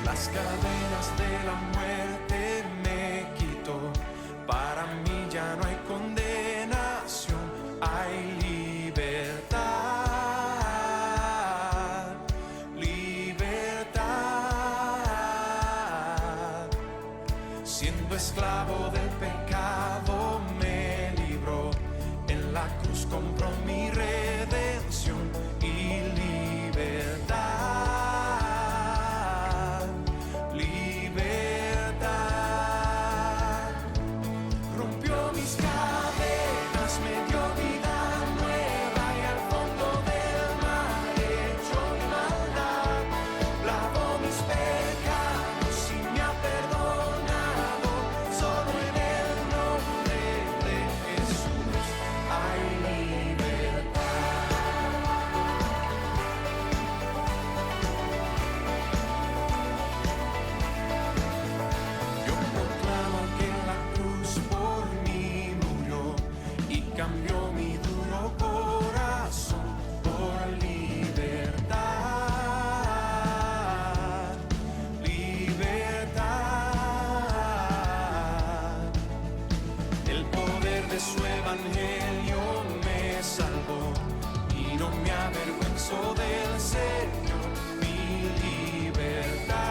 Las cadenas de la muerte me quitó. Para mí ya no hay condenación, hay libertad, libertad. Siendo esclavo del pecado me libró, en la cruz compró mi redención y libertad, libertad. Rompió mis cadenas, me dio vida nueva y al fondo del mar echó mi maldad. Lavó mis pecados y me ha perdonado. Solo en el nombre de Jesús hay libertad. Yo proclamo que la cruz por mí murió y cambió mi duro corazón por libertad, libertad. El poder de su evangelio me salvó y no me avergüenzo del Señor, mi libertad,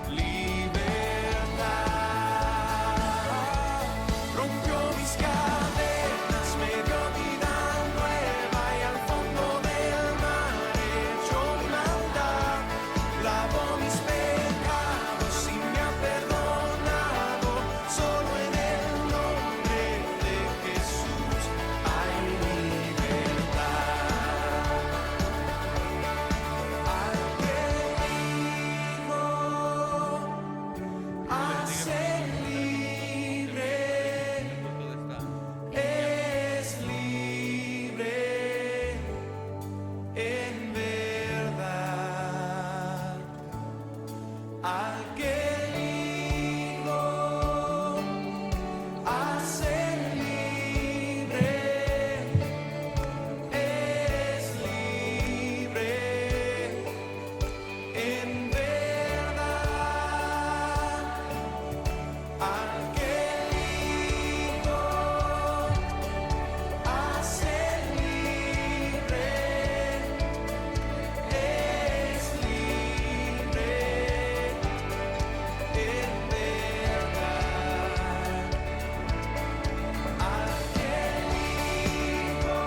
libertad. Rompió mis cadenas, me dio vida nueva y al fondo del mar echó mi maldad. Lavó mis pecados y me ha perdonado. Solo en el nombre de Jesús hay libertad. Al que dijo hace libre, es libre en verdad. Al que dijo hace libre, es libre en verdad. Al que dijo hace libre, es libre en verdad. Al que dijo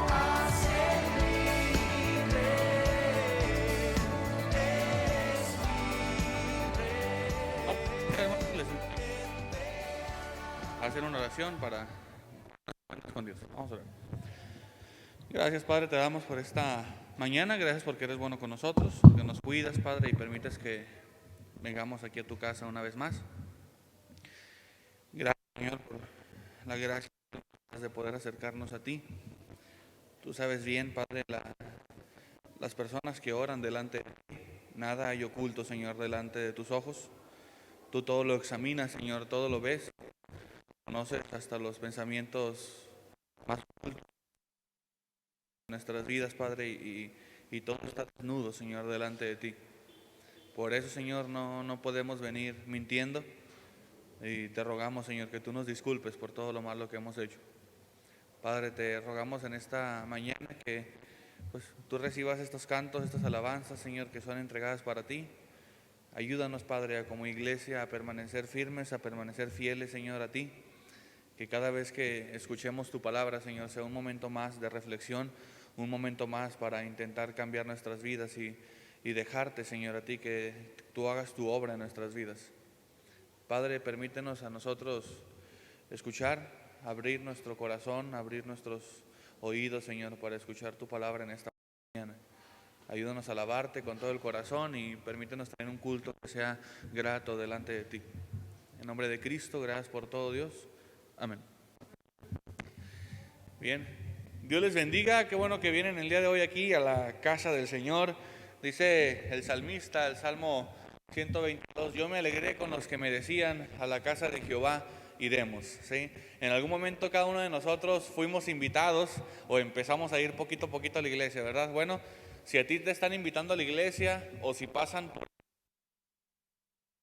hace libre, es Hacer una oración para con Dios. Vamos a orar. Gracias, Padre, te damos por esta mañana. Gracias porque eres bueno con nosotros, que nos cuidas, Padre, y permites que vengamos aquí a tu casa una vez más. Gracias, Señor, por la gracia de poder acercarnos a ti. Tú sabes bien, Padre, las personas que oran delante de ti. Nada hay oculto, Señor, delante de tus ojos. Tú todo lo examinas, Señor, todo lo ves. Conoces hasta los pensamientos más ocultos de nuestras vidas, Padre, y todo está desnudo, Señor, delante de ti. Por eso, Señor, no podemos venir mintiendo, y te rogamos, Señor, que tú nos disculpes por todo lo malo que hemos hecho. Padre, te rogamos en esta mañana que pues, tú recibas estos cantos, estas alabanzas, Señor, que son entregadas para ti. Ayúdanos, Padre, como iglesia a permanecer firmes, a permanecer fieles, Señor, a ti. Que cada vez que escuchemos tu palabra, Señor, sea un momento más de reflexión, un momento más para intentar cambiar nuestras vidas y dejarte, Señor, a ti, que tú hagas tu obra en nuestras vidas. Padre, permítenos a nosotros escuchar, abrir nuestro corazón, abrir nuestros oídos, Señor, para escuchar tu palabra en esta mañana. Ayúdanos a alabarte con todo el corazón y permítenos tener un culto que sea grato delante de ti. En nombre de Cristo, gracias por todo, Dios. Amén. Bien, Dios les bendiga. Qué bueno que vienen el día de hoy aquí a la casa del Señor. Dice el salmista, el Salmo 122, yo me alegré con los que me decían, a la casa de Jehová iremos, ¿sí? En algún momento cada uno de nosotros fuimos invitados o empezamos a ir poquito a poquito a la iglesia, ¿verdad? Bueno, Si a ti te están invitando a la iglesia o si pasan por...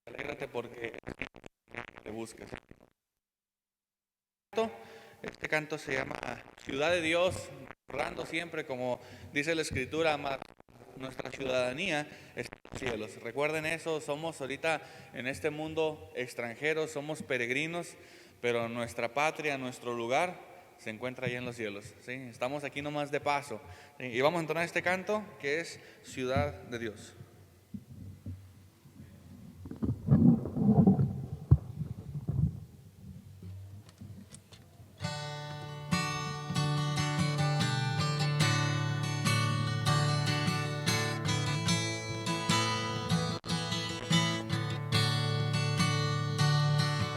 Alégrate porque te buscas. Este canto se llama Ciudad de Dios, recordando siempre, como dice la Escritura, nuestra ciudadanía está en los cielos. Recuerden eso, somos ahorita en este mundo extranjeros, somos peregrinos, pero nuestra patria, nuestro lugar se encuentra ahí en los cielos. ¿Sí? Estamos aquí nomás de paso. ¿Sí? Y vamos a entonar este canto que es Ciudad de Dios.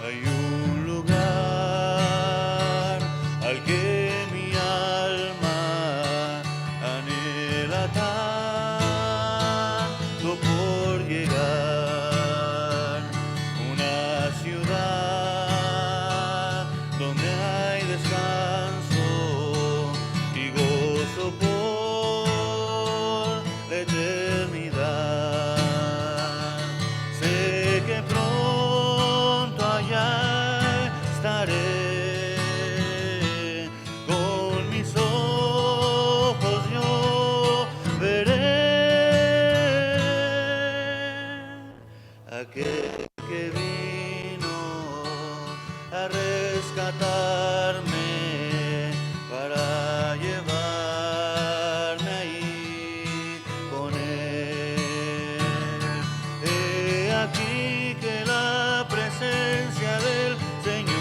Hay un lugar al que mi alma anhela tanto por llegar, una ciudad donde hay descanso y gozo por la eternidad. Sé que pronto allá estaré, con mis ojos yo veré aquel que vino a rescatarme para llevarme ahí con él. He aquí que la presencia del Señor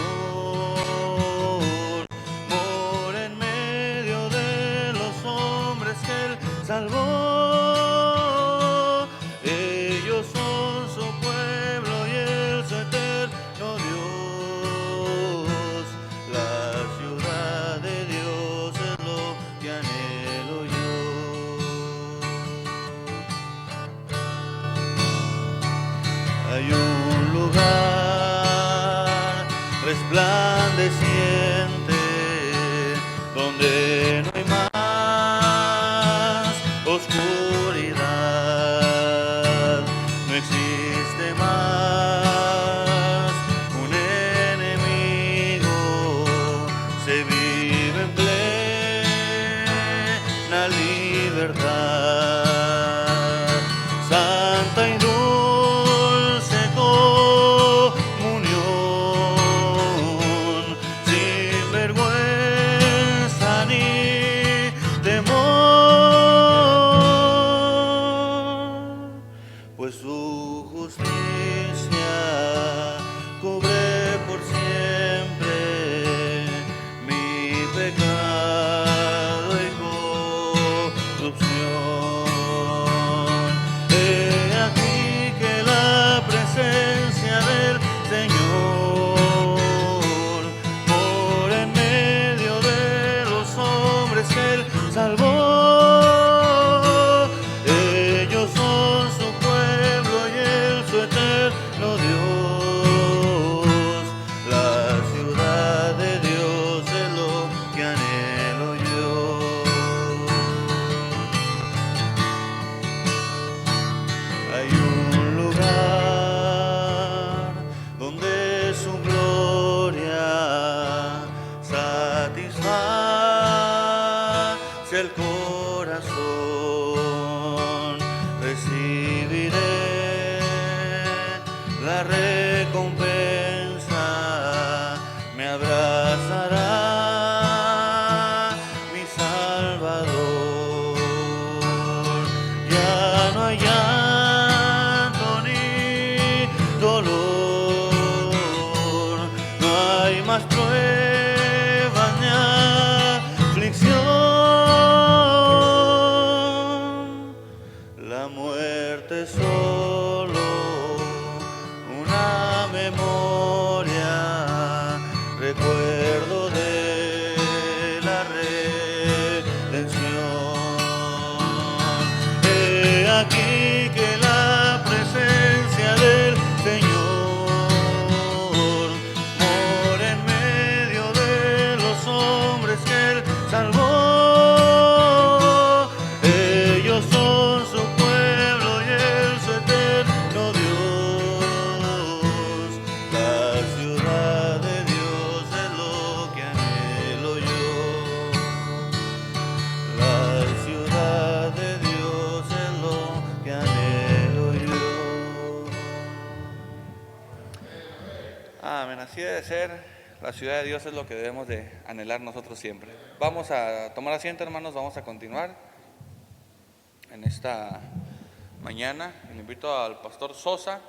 mora en medio de los hombres que Él salvó. Ellos son su pueblo y Él su eterno Dios. La ciudad de Dios es lo que anhelo yo. Hay un lugar resplandeciente donde no hay más oscuridad, no existe más un enemigo, se vive en plena libertad, santa y dulce comunión, sin vergüenza ni temor, pues su justicia cubre por siempre mi pecado y corrupción. He aquí que la presencia del Señor mora en medio de los hombres que Él salvó. Ellos son su pueblo y Él su eterno Dios. La ciudad de Dios es lo que anhelo yo. Hay un lugar donde su gloria satisface el corazón. Recibiré la recompensa, me abrazará mi Salvador. Ya no hay llanto ni dolor, no hay más pruebas ni aflicción. La muerte es solo una memoria, recuerdo de la redención. He aquí así debe ser. La ciudad de Dios es lo que debemos de anhelar nosotros siempre. Vamos a tomar asiento, hermanos, vamos a continuar en esta mañana. Le invito al pastor Sosa,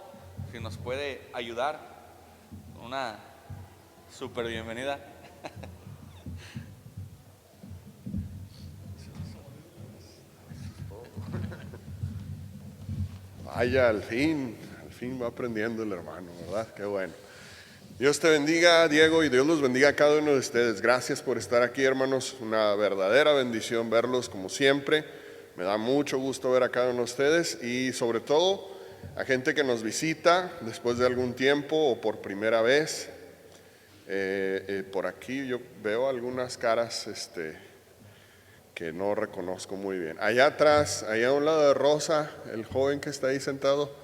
si nos puede ayudar con una súper bienvenida. Vaya, al fin va aprendiendo el hermano, ¿verdad? Qué bueno. Dios te bendiga, Diego, y Dios los bendiga a cada uno de ustedes. Gracias por estar aquí, hermanos. Una verdadera bendición verlos como siempre. Me da mucho gusto ver a cada uno de ustedes y sobre todo a gente que nos visita después de algún tiempo o por primera vez. Por aquí yo veo algunas caras que no reconozco muy bien. Allá atrás, allá a un lado de Rosa, el joven que está ahí sentado,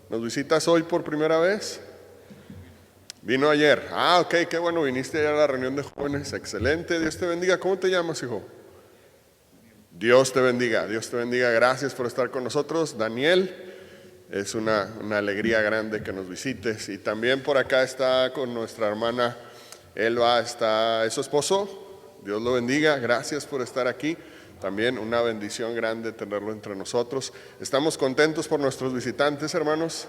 ¿nos visitas hoy por primera vez? Vino ayer. Ok, qué bueno, viniste ayer a la reunión de jóvenes. Excelente, Dios te bendiga. ¿Cómo te llamas, hijo? Dios te bendiga, Dios te bendiga. Gracias por estar con nosotros, Daniel. Es una alegría grande que nos visites. Y también por acá está con nuestra hermana Elba, es su esposo. Dios lo bendiga, gracias por estar aquí. También una bendición grande tenerlo entre nosotros. Estamos contentos por nuestros visitantes, hermanos.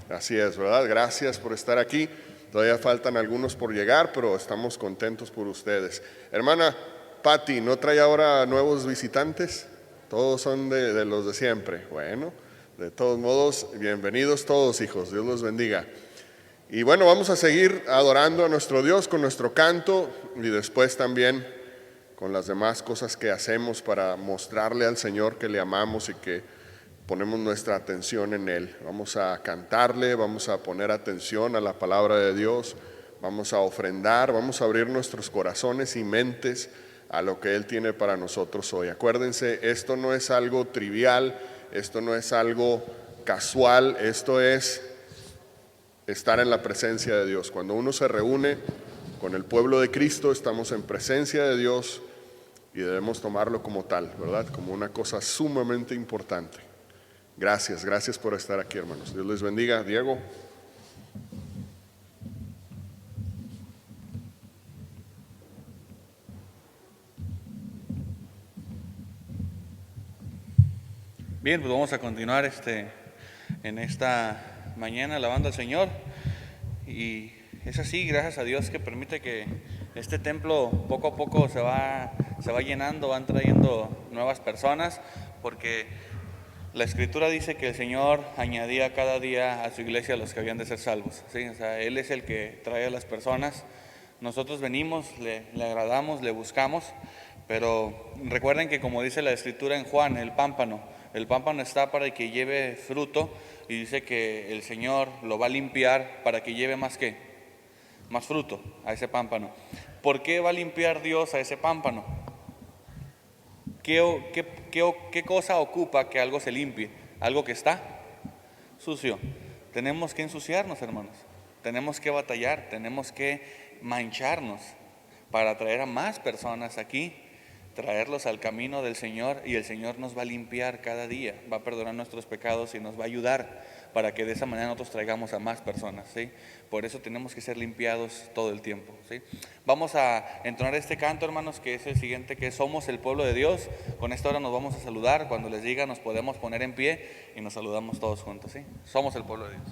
Así es, ¿verdad? Gracias por estar aquí. Todavía faltan algunos por llegar, pero estamos contentos por ustedes. Hermana Patti, ¿no trae ahora nuevos visitantes? Todos son de los de siempre. Bueno, de todos modos, bienvenidos todos, hijos. Dios los bendiga. Y bueno, vamos a seguir adorando a nuestro Dios con nuestro canto y después también con las demás cosas que hacemos para mostrarle al Señor que le amamos y que ponemos nuestra atención en Él. Vamos a cantarle, vamos a poner atención a la palabra de Dios, vamos a ofrendar, vamos a abrir nuestros corazones y mentes a lo que Él tiene para nosotros hoy. Acuérdense, esto no es algo trivial, esto no es algo casual, esto es estar en la presencia de Dios. Cuando uno se reúne con el pueblo de Cristo, estamos en presencia de Dios y debemos tomarlo como tal, ¿verdad? Como una cosa sumamente importante. Gracias por estar aquí, hermanos. Dios les bendiga. Diego. Bien, pues vamos a continuar en esta mañana alabando al Señor. Y es así, gracias a Dios, que permite que este templo poco a poco se va llenando, van trayendo nuevas personas, porque la Escritura dice que el Señor añadía cada día a su iglesia a los que habían de ser salvos, ¿sí? O sea, Él es el que trae a las personas. Nosotros venimos, le agradamos, le buscamos, pero recuerden que, como dice la Escritura en Juan, el pámpano está para que lleve fruto, y dice que el Señor lo va a limpiar para que lleve más fruto a ese pámpano. ¿Por qué va a limpiar Dios a ese pámpano? ¿Qué cosa ocupa que algo se limpie? Algo que está sucio. Tenemos que ensuciarnos, hermanos. Tenemos que batallar, tenemos que mancharnos para traer a más personas aquí, traerlos al camino del Señor, y el Señor nos va a limpiar cada día, va a perdonar nuestros pecados y nos va a ayudar para que de esa manera nosotros traigamos a más personas, ¿sí? Por eso tenemos que ser limpiados todo el tiempo, ¿sí? Vamos a entonar este canto, hermanos, que es el siguiente, que somos el pueblo de Dios. Con esta hora nos vamos a saludar. Cuando les diga, nos podemos poner en pie y nos saludamos todos juntos, ¿sí? Somos el pueblo de Dios.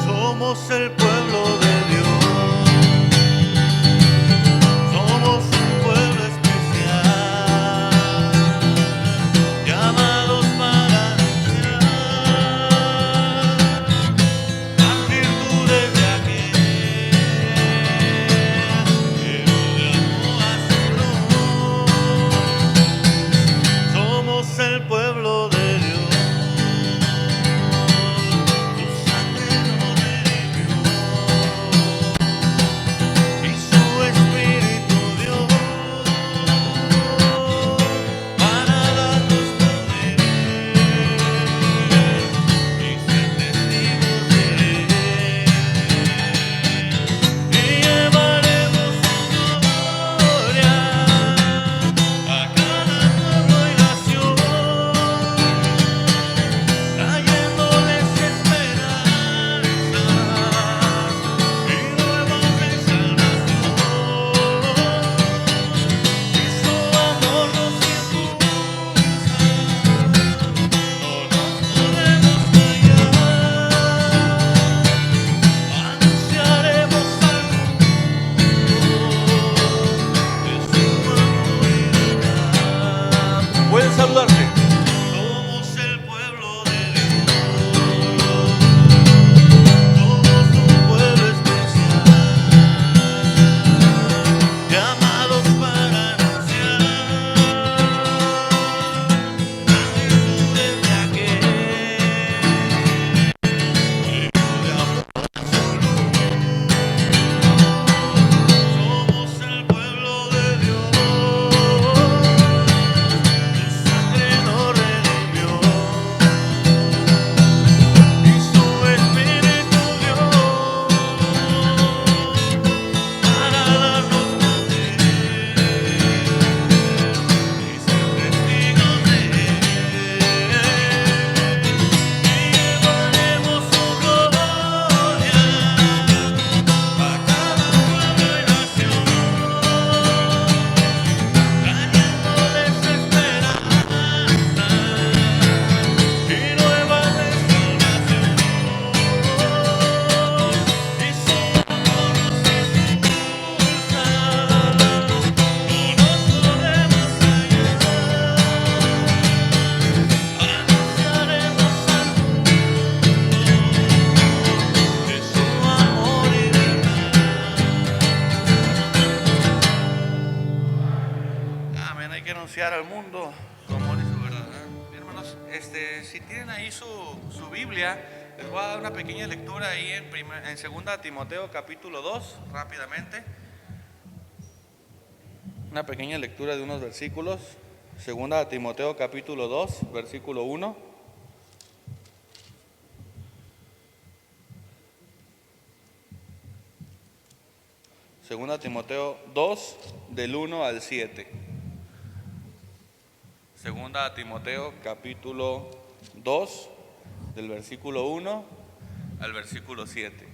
Somos el pueblo de Dios, somos un pueblo especial, llamados para anunciar las virtudes de aquel que nos llamó a su nombre. Somos el pueblo de Dios. Tu sangre nos redimió. anunciar al mundo su amor y su verdad. Hermanos, si tienen ahí su Biblia, les voy a dar una pequeña lectura ahí en 2 Timoteo capítulo 2, rápidamente. Una pequeña lectura de unos versículos. 2 Timoteo capítulo 2, versículo 1. Segunda Timoteo 2, del 1 al 7. Segunda Timoteo capítulo 2, del versículo 1 al versículo 7.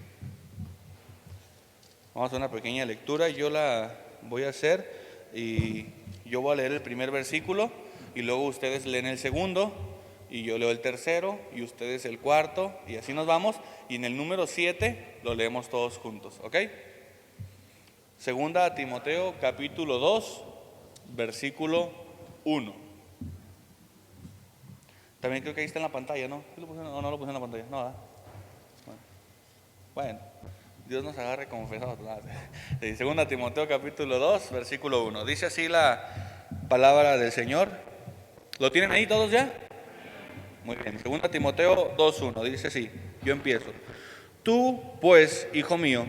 Vamos a hacer una pequeña lectura. Yo la voy a hacer y yo voy a leer el primer versículo y luego ustedes leen el segundo y yo leo el tercero y ustedes el cuarto y así nos vamos, y en el número 7 lo leemos todos juntos, ¿ok? Segunda a Timoteo capítulo 2, versículo 1. También creo que ahí está en la pantalla, ¿no? ¿Sí lo puse, o no lo puse en la pantalla? No, ¿verdad? Bueno, Dios nos agarre confesados. Segunda a Timoteo capítulo 2, versículo 1. Dice así la palabra del Señor. ¿Lo tienen ahí todos ya? Muy bien. Segunda a Timoteo 2:1. Dice así. Yo empiezo. Tú, pues, hijo mío,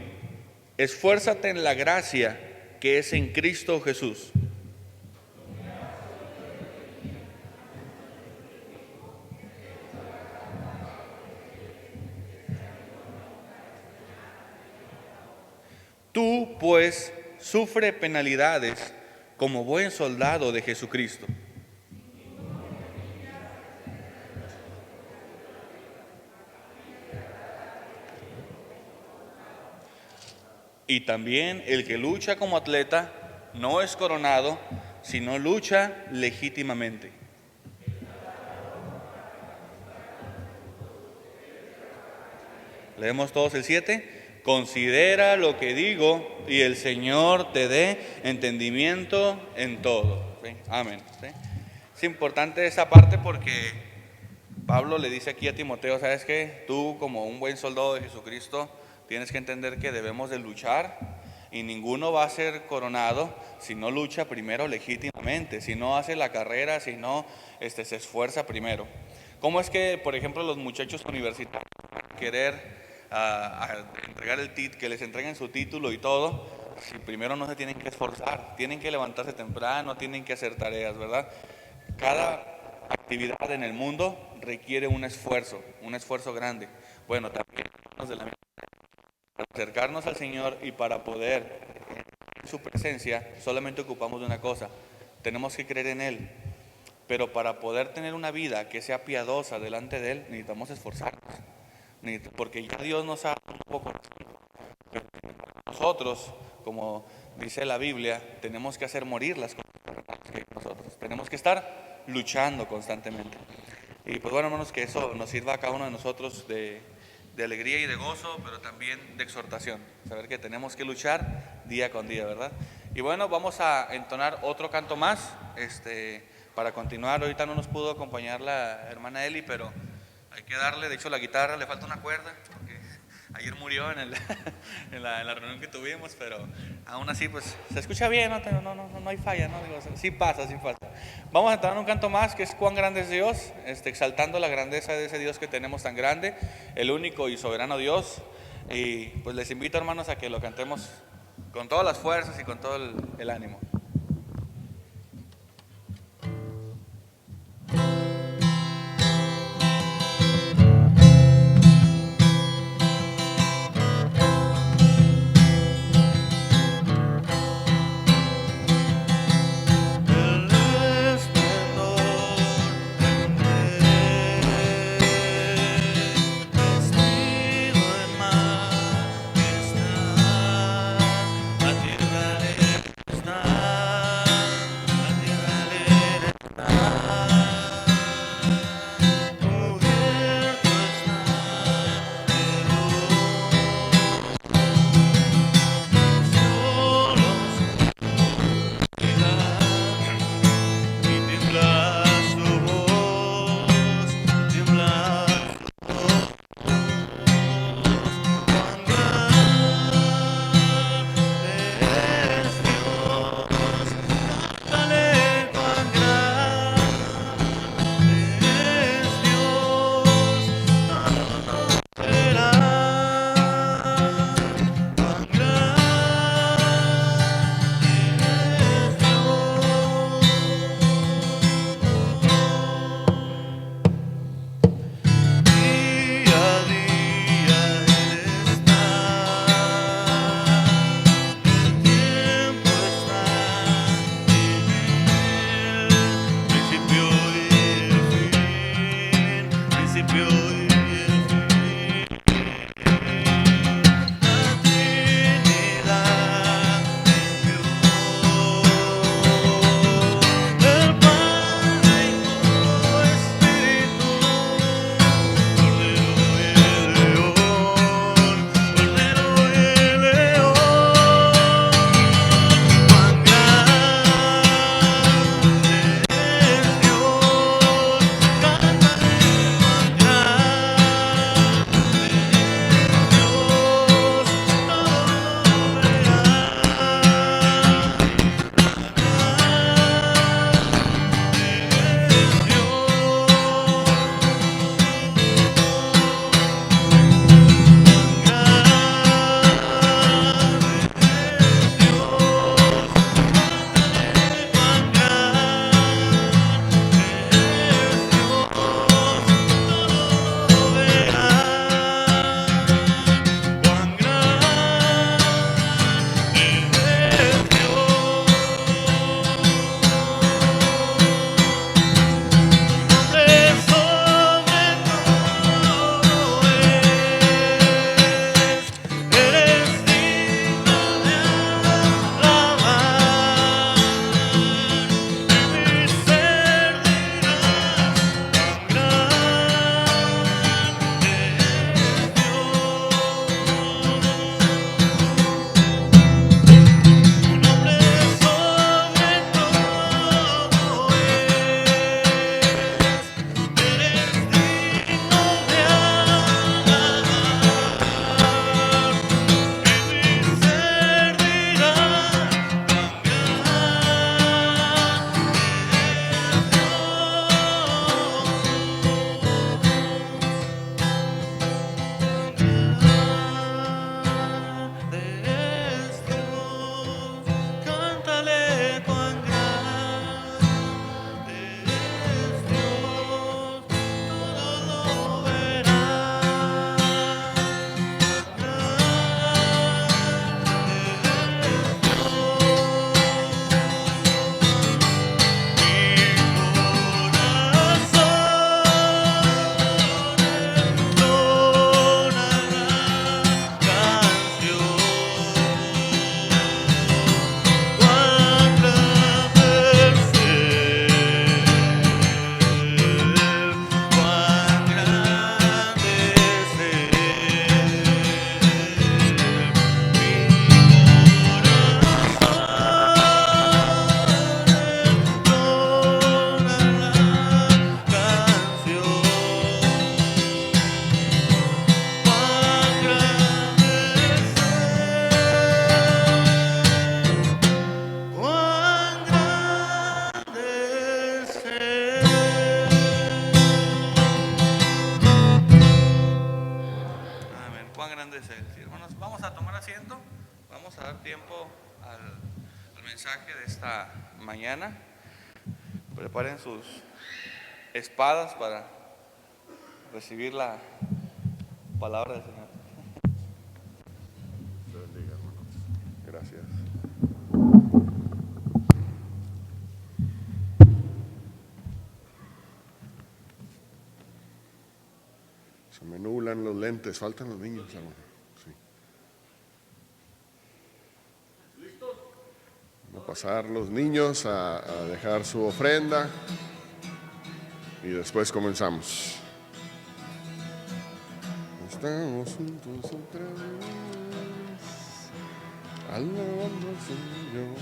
esfuérzate en la gracia que es en Cristo Jesús. Tú, pues, sufre penalidades como buen soldado de Jesucristo. Y también el que lucha como atleta no es coronado, sino lucha legítimamente. Leemos todos el 7. Considera lo que digo y el Señor te dé entendimiento en todo. ¿Sí? Amén. ¿Sí? Es importante esa parte porque Pablo le dice aquí a Timoteo, ¿sabes qué? Tú como un buen soldado de Jesucristo tienes que entender que debemos de luchar y ninguno va a ser coronado si no lucha primero legítimamente, si no hace la carrera, si no se esfuerza primero. ¿Cómo es que, por ejemplo, los muchachos universitarios querer entregar que les entreguen su título y todo, si primero no se tienen que esforzar, tienen que levantarse temprano, tienen que hacer tareas, ¿verdad? Cada actividad en el mundo requiere un esfuerzo grande. Bueno, también de la para acercarnos al Señor y para poder en su presencia solamente ocupamos de una cosa: tenemos que creer en Él. Pero para poder tener una vida que sea piadosa delante de Él necesitamos esforzarnos, porque ya Dios nos ha un poco. Pero nosotros, como dice la Biblia, tenemos que hacer morir las cosas que nosotros. Tenemos que estar luchando constantemente. Y pues bueno, hermanos, que eso nos sirva a cada uno de nosotros de alegría y de gozo, pero también de exhortación. Saber que tenemos que luchar día con día, ¿verdad? Y bueno, vamos a entonar otro canto más para continuar. Ahorita no nos pudo acompañar la hermana Eli, pero hay que darle. De hecho, la guitarra le falta una cuerda, porque ayer murió en la reunión que tuvimos, pero aún así pues se escucha bien, no hay falla, ¿no? Digo, sí pasa. Vamos a entrar en un canto más que es Cuán grande es Dios, exaltando la grandeza de ese Dios que tenemos tan grande, el único y soberano Dios. Y pues les invito, hermanos, a que lo cantemos con todas las fuerzas y con todo el ánimo. La tierra está tomar asiento. Vamos a dar tiempo al mensaje de esta mañana. Preparen sus espadas para recibir la palabra del Señor. Te bendiga, hermanos. Gracias. Se me nublan los lentes, faltan los niños, hermano. Sí. Van a pasar los niños a dejar su ofrenda y después comenzamos. Estamos juntos otra vez, alabando al Señor.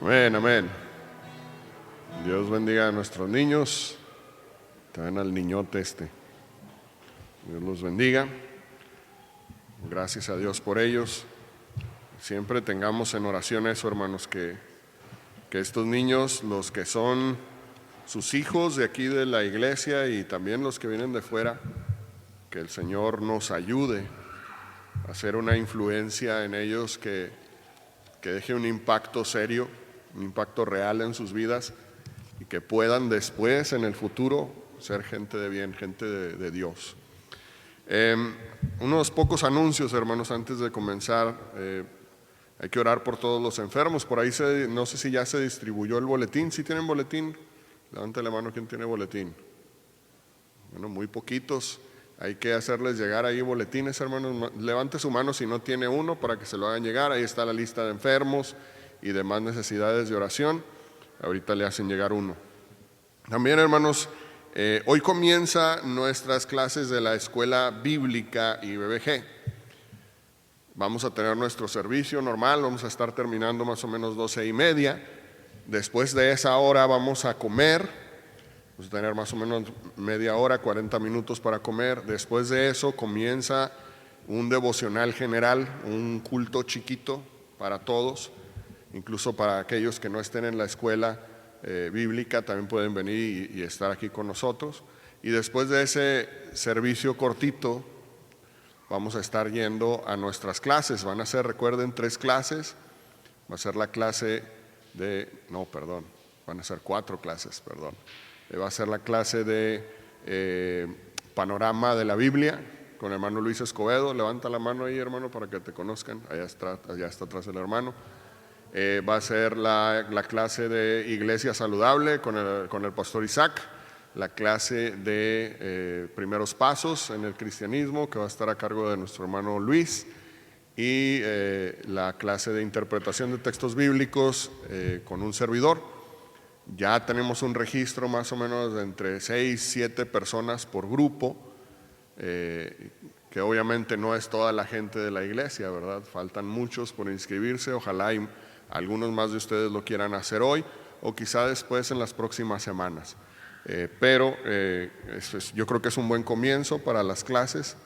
Amén, amén. Dios bendiga a nuestros niños. También al niñote este. Dios los bendiga. Gracias a Dios por ellos. Siempre tengamos en oración eso, hermanos, que estos niños, los que son sus hijos de aquí de la iglesia y también los que vienen de fuera, que el Señor nos ayude a hacer una influencia en ellos que deje un impacto serio, un impacto real en sus vidas y que puedan después, en el futuro, ser gente de bien, gente de Dios. Unos pocos anuncios, hermanos, antes de comenzar. Hay que orar por todos los enfermos. Por ahí no sé si ya se distribuyó el boletín. ¿Sí tienen boletín? Levante la mano, ¿quién tiene boletín? Bueno, muy poquitos. Hay que hacerles llegar ahí boletines, hermanos. Levante su mano si no tiene uno para que se lo hagan llegar. Ahí está la lista de enfermos y demás necesidades de oración. Ahorita le hacen llegar uno. También, hermanos, hoy comienza nuestras clases de la escuela bíblica y BBG. Vamos a tener nuestro servicio normal, vamos a estar terminando más o menos 12:30. Después de esa hora vamos a comer. Vamos a tener más o menos media hora, 40 minutos para comer. Después de eso comienza un devocional general, un culto chiquito para todos, incluso para aquellos que no estén en la escuela bíblica, también pueden venir y estar aquí con nosotros. Y después de ese servicio cortito, vamos a estar yendo a nuestras clases. Van a ser, recuerden, 3 clases. Va a ser la clase van a ser 4 clases, perdón. Va a ser la clase de panorama de la Biblia con el hermano Luis Escobedo. Levanta la mano ahí, hermano, para que te conozcan. Allá está atrás el hermano. Va a ser la clase de Iglesia Saludable con el pastor Isaac. La clase de primeros pasos en el cristianismo, que va a estar a cargo de nuestro hermano Luis. Y la clase de interpretación de textos bíblicos con un servidor. Ya tenemos un registro más o menos de entre 6, 7 personas por grupo, que obviamente no es toda la gente de la iglesia, ¿verdad? Faltan muchos por inscribirse. Ojalá algunos más de ustedes lo quieran hacer hoy o quizá después en las próximas semanas. Pero yo creo que es un buen comienzo para las clases.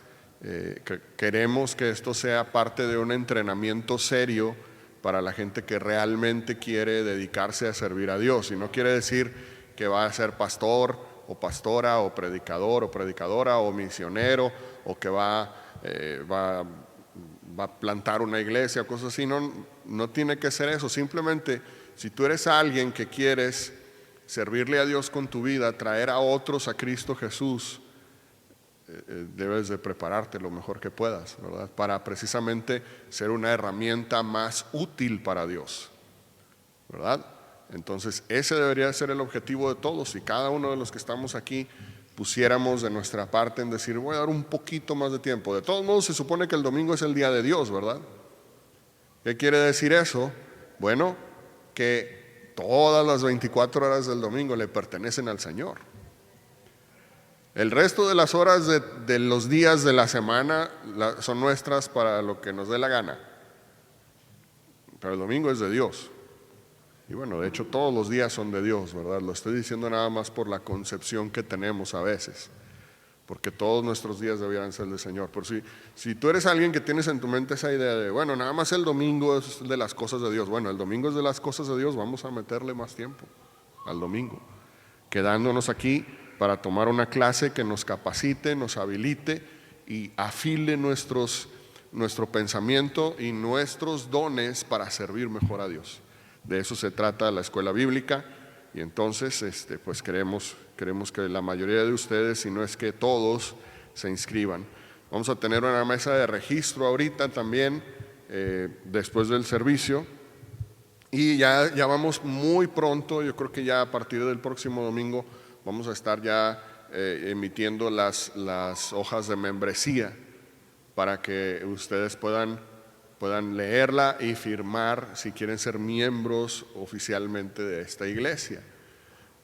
Queremos que esto sea parte de un entrenamiento serio para la gente que realmente quiere dedicarse a servir a Dios. Y no quiere decir que va a ser pastor o pastora o predicador o predicadora o misionero o que va a plantar una iglesia, cosas así. No tiene que ser eso. Simplemente, si tú eres alguien que quieres servirle a Dios con tu vida, traer a otros a Cristo Jesús, debes de prepararte lo mejor que puedas, ¿verdad? Para precisamente ser una herramienta más útil para Dios, ¿verdad? Entonces ese debería ser el objetivo de todos. Y cada uno de los que estamos aquí pusiéramos de nuestra parte en decir, voy a dar un poquito más de tiempo. De todos modos se supone que el domingo es el día de Dios, ¿verdad? ¿Qué quiere decir eso? Bueno, que todas las 24 horas del domingo le pertenecen al Señor. El resto de las horas de los días de la semana son nuestras para lo que nos dé la gana. Pero el domingo es de Dios. Y bueno, de hecho todos los días son de Dios, ¿verdad? Lo estoy diciendo nada más por la concepción que tenemos a veces. Porque todos nuestros días debían ser del Señor. Por si tú eres alguien que tienes en tu mente esa idea de, bueno, nada más el domingo es de las cosas de Dios. Bueno, el domingo es de las cosas de Dios, vamos a meterle más tiempo al domingo. Quedándonos aquí para tomar una clase que nos capacite, nos habilite y afile nuestro pensamiento y nuestros dones para servir mejor a Dios. De eso se trata la escuela bíblica. Y entonces pues queremos que la mayoría de ustedes, si no es que todos, se inscriban. Vamos a tener una mesa de registro ahorita también, después del servicio. Y ya vamos muy pronto, yo creo que ya a partir del próximo domingo vamos a estar ya emitiendo las hojas de membresía para que ustedes puedan leerla y firmar si quieren ser miembros oficialmente de esta iglesia.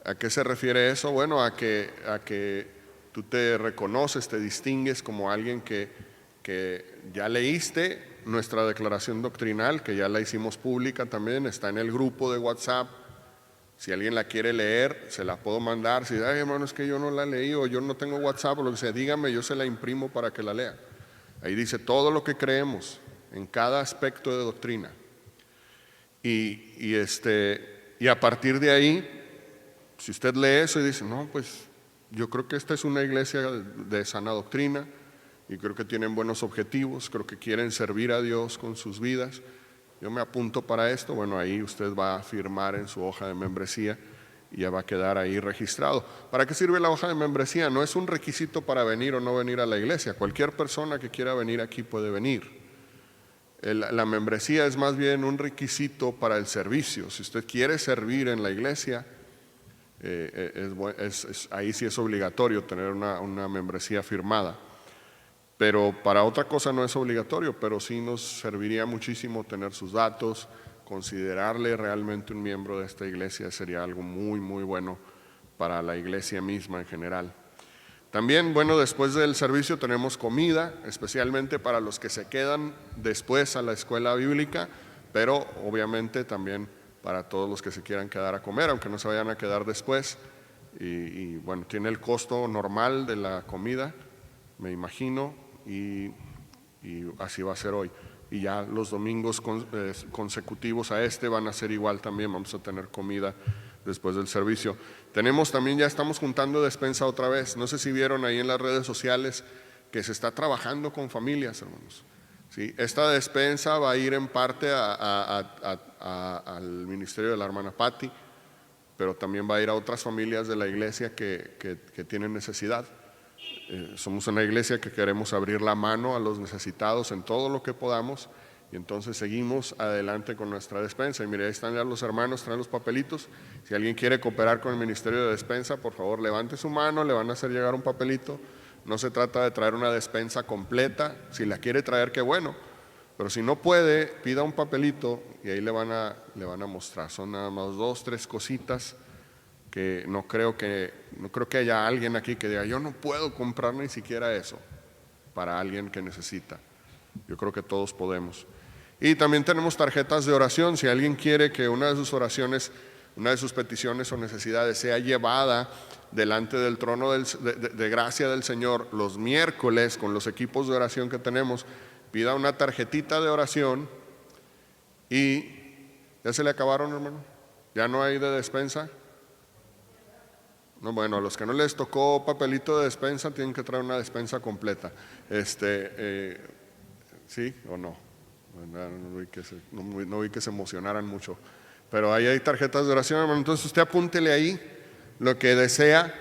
¿A qué se refiere eso? Bueno, a que tú te reconoces, te distingues como alguien que ya leíste nuestra declaración doctrinal, que ya la hicimos pública también, está en el grupo de WhatsApp. Si alguien la quiere leer, se la puedo mandar. Si dice, hermano, es que yo no la leí o yo no tengo WhatsApp o lo que sea, dígame, yo se la imprimo para que la lea. Ahí dice todo lo que creemos en cada aspecto de doctrina. Y a partir de ahí, si usted lee eso y dice, no, pues yo creo que esta es una iglesia de sana doctrina y creo que tienen buenos objetivos, creo que quieren servir a Dios con sus vidas, yo me apunto para esto, bueno, ahí usted va a firmar en su hoja de membresía y ya va a quedar ahí registrado. ¿Para qué sirve la hoja de membresía? No es un requisito para venir o no venir a la iglesia. Cualquier persona que quiera venir aquí puede venir. La membresía es más bien un requisito para el servicio. Si usted quiere servir en la iglesia, ahí sí es obligatorio tener una membresía firmada. Pero para otra cosa no es obligatorio, pero sí nos serviría muchísimo tener sus datos, considerarle realmente un miembro de esta iglesia sería algo muy, muy bueno para la iglesia misma en general. También, bueno, después del servicio tenemos comida, especialmente para los que se quedan después a la escuela bíblica, pero obviamente también para todos los que se quieran quedar a comer, aunque no se vayan a quedar después. Y bueno, tiene el costo normal de la comida, me imagino, y así va a ser hoy. Y ya los domingos consecutivos a van a ser igual también, vamos a tener comida después del servicio. Tenemos también, ya estamos juntando despensa otra vez. No sé si vieron ahí en las redes sociales que se está trabajando con familias, hermanos. ¿Sí? Esta despensa va a ir en parte al ministerio de la hermana Patti, pero también va a ir a otras familias de la iglesia que tienen necesidad. Somos una iglesia que queremos abrir la mano a los necesitados en todo lo que podamos, y entonces seguimos adelante con nuestra despensa. Y mire, ahí están ya los hermanos, traen los papelitos. Si alguien quiere cooperar con el ministerio de despensa, por favor levante su mano, le van a hacer llegar un papelito. No se trata de traer una despensa completa, si la quiere traer, qué bueno, pero si no puede, pida un papelito y ahí le van a mostrar. Son nada más 2, 3 cositas que no creo que haya alguien aquí que diga, yo no puedo comprar ni siquiera eso para alguien que necesita. Yo creo que todos podemos. Y también tenemos tarjetas de oración. Si alguien quiere que una de sus oraciones, una de sus peticiones o necesidades sea llevada delante del trono de gracia del Señor los miércoles con los equipos de oración que tenemos, pida una tarjetita de oración. Y ¿ya se le acabaron, hermano? ¿Ya no hay de despensa? No, bueno, a los que no les tocó papelito de despensa tienen que traer una despensa completa. ¿Sí o no? No vi que se emocionaran mucho. Pero ahí hay tarjetas de oración, hermano. Entonces usted apúntele ahí lo que desea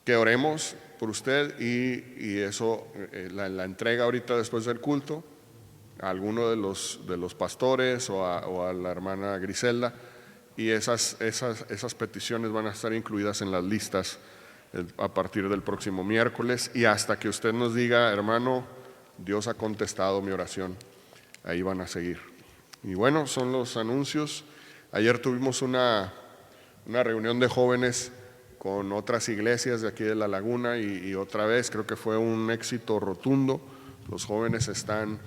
que oremos por usted y eso la entrega ahorita después del culto a alguno de los pastores o a la hermana Griselda. Y esas peticiones van a estar incluidas en las listas a partir del próximo miércoles y hasta que usted nos diga, hermano, Dios ha contestado mi oración. ahí van a seguir. Y bueno, son los anuncios. Ayer tuvimos una reunión de jóvenes con otras iglesias de aquí de La Laguna y otra vez creo que fue un éxito rotundo. Los jóvenes se están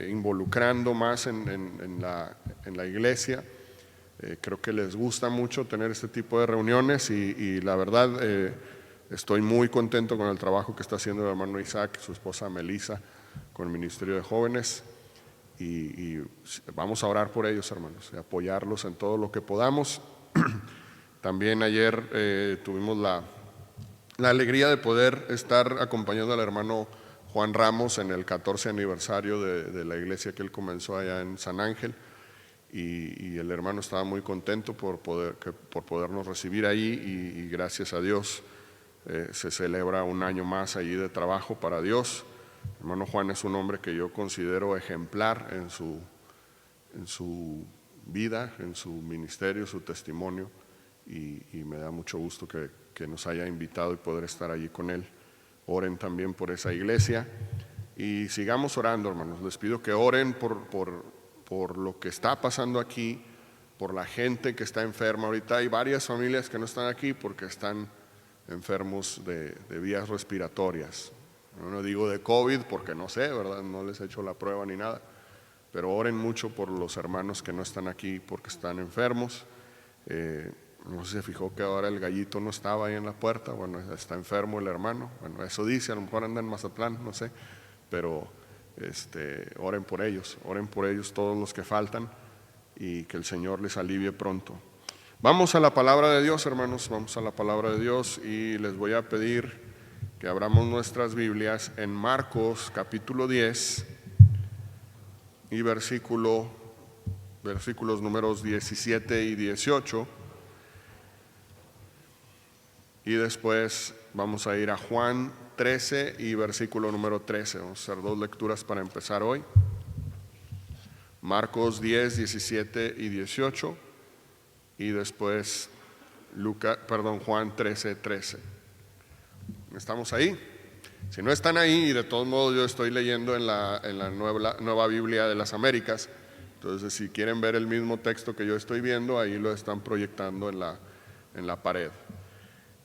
involucrando más en la iglesia. Creo que les gusta mucho tener este tipo de reuniones y la verdad estoy muy contento con el trabajo que está haciendo el hermano Isaac y su esposa Melissa con el Ministerio de Jóvenes y vamos a orar por ellos, hermanos, y apoyarlos en todo lo que podamos. También ayer tuvimos la alegría de poder estar acompañando al hermano Juan Ramos en el 14 aniversario de la iglesia que él comenzó allá en San Ángel y el hermano estaba muy contento por podernos recibir ahí y gracias a Dios se celebra un año más allí de trabajo para Dios. El hermano Juan es un hombre que yo considero ejemplar en su vida, en su ministerio, su testimonio y me da mucho gusto que nos haya invitado y poder estar allí con él. Oren también por esa iglesia y sigamos orando, hermanos. Les pido que oren por lo que está pasando aquí, por la gente que está enferma. Ahorita hay varias familias que no están aquí porque están enfermos de vías respiratorias. No digo de COVID porque no sé, ¿verdad? No les he hecho la prueba ni nada, pero oren mucho por los hermanos que no están aquí porque están enfermos. No sé si se fijó que ahora el gallito no estaba ahí en la puerta. Bueno, está enfermo el hermano. Bueno, eso dice, a lo mejor anda en Mazatlán, no sé. Pero oren por ellos todos los que faltan y que el Señor les alivie pronto. Vamos a la palabra de Dios, hermanos, vamos a la palabra de Dios y les voy a pedir que abramos nuestras Biblias en Marcos capítulo 10 y versículos números 17 y 18. Y después vamos a ir a Juan 13 y versículo número 13. Vamos a hacer 2 lecturas para empezar hoy. Marcos 10, 17 y 18. Y después Juan 13, 13. ¿Estamos ahí? Si no están ahí, y de todos modos yo estoy leyendo en la nueva Biblia de las Américas. Entonces si quieren ver el mismo texto que yo estoy viendo, ahí lo están proyectando en la pared.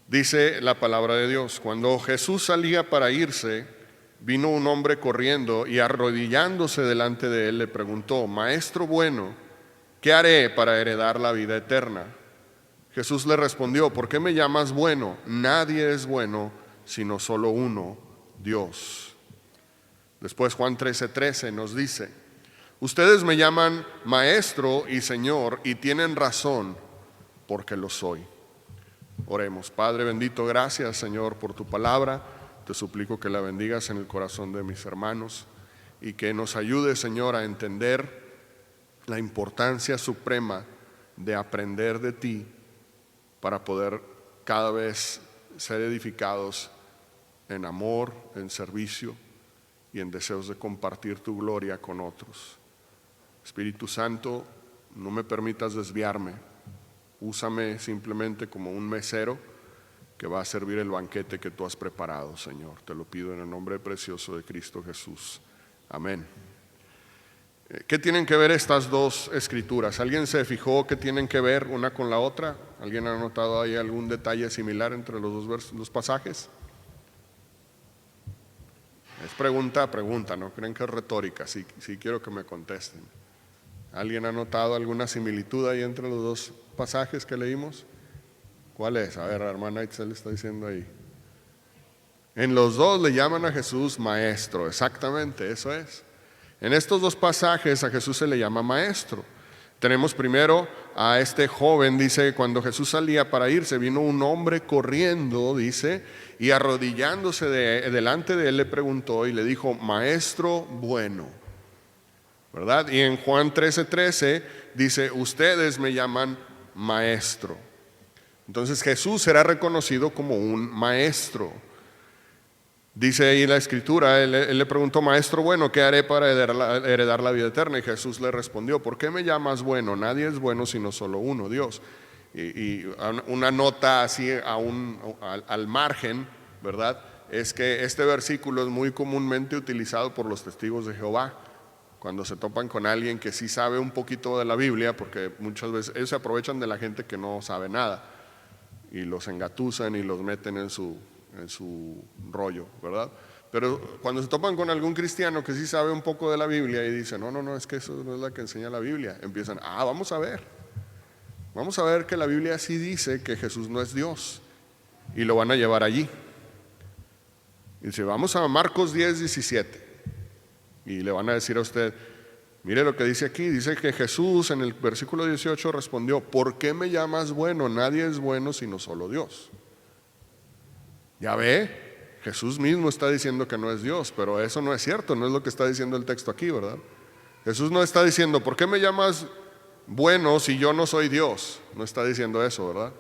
Dice la palabra de Dios: cuando Jesús salía para irse, vino un hombre corriendo y arrodillándose delante de él le preguntó: Maestro bueno, ¿qué haré para heredar la vida eterna? Jesús le respondió: ¿por qué me llamas bueno? Nadie es bueno sino solo uno, Dios. Después Juan 13:13 nos dice: ustedes me llaman Maestro y Señor y tienen razón porque lo soy. Oremos. Padre bendito, gracias Señor por tu palabra. Te suplico que la bendigas en el corazón de mis hermanos y que nos ayude, Señor, a entender la importancia suprema de aprender de ti para poder cada vez ser edificados en amor, en servicio y en deseos de compartir tu gloria con otros. Espíritu Santo, no me permitas desviarme. Úsame simplemente como un mesero que va a servir el banquete que tú has preparado, Señor. Te lo pido en el nombre precioso de Cristo Jesús. Amén. ¿Qué tienen que ver estas dos escrituras? ¿Alguien se fijó que tienen que ver una con la otra? ¿Alguien ha notado ahí algún detalle similar entre los pasajes? Es pregunta, no creen que es retórica, sí quiero que me contesten. ¿Alguien ha notado alguna similitud ahí entre los dos pasajes que leímos? ¿Cuál es? A ver, la hermana Itzel está diciendo ahí. En los dos le llaman a Jesús maestro, exactamente, eso es. En estos dos pasajes a Jesús se le llama maestro. Tenemos primero a este joven, dice, cuando Jesús salía para irse, vino un hombre corriendo, dice, y arrodillándose delante de él le preguntó y le dijo: Maestro bueno, ¿verdad? Y en Juan 13:13 dice: ustedes me llaman maestro. Entonces Jesús será reconocido como un maestro. Dice ahí la escritura, él le preguntó: Maestro bueno, ¿qué haré para heredar la vida eterna? Y Jesús le respondió: ¿por qué me llamas bueno? Nadie es bueno sino solo uno, Dios. Y una nota así al margen, ¿verdad? Es que este versículo es muy comúnmente utilizado por los testigos de Jehová cuando se topan con alguien que sí sabe un poquito de la Biblia, porque muchas veces ellos se aprovechan de la gente que no sabe nada y los engatusan y los meten en su rollo, ¿verdad? Pero cuando se topan con algún cristiano que sí sabe un poco de la Biblia y dice, no, es que eso no es la que enseña la Biblia, empiezan, vamos a ver que la Biblia sí dice que Jesús no es Dios, y lo van a llevar allí. Y dice, vamos a Marcos 10:17, y le van a decir a usted, mire lo que dice aquí, dice que Jesús en el versículo 18 respondió, ¿por qué me llamas bueno? Nadie es bueno sino solo Dios. Ya ve, Jesús mismo está diciendo que no es Dios, pero eso no es cierto, no es lo que está diciendo el texto aquí, ¿verdad? Jesús no está diciendo, ¿por qué me llamas bueno si yo no soy Dios? No está diciendo eso, ¿verdad?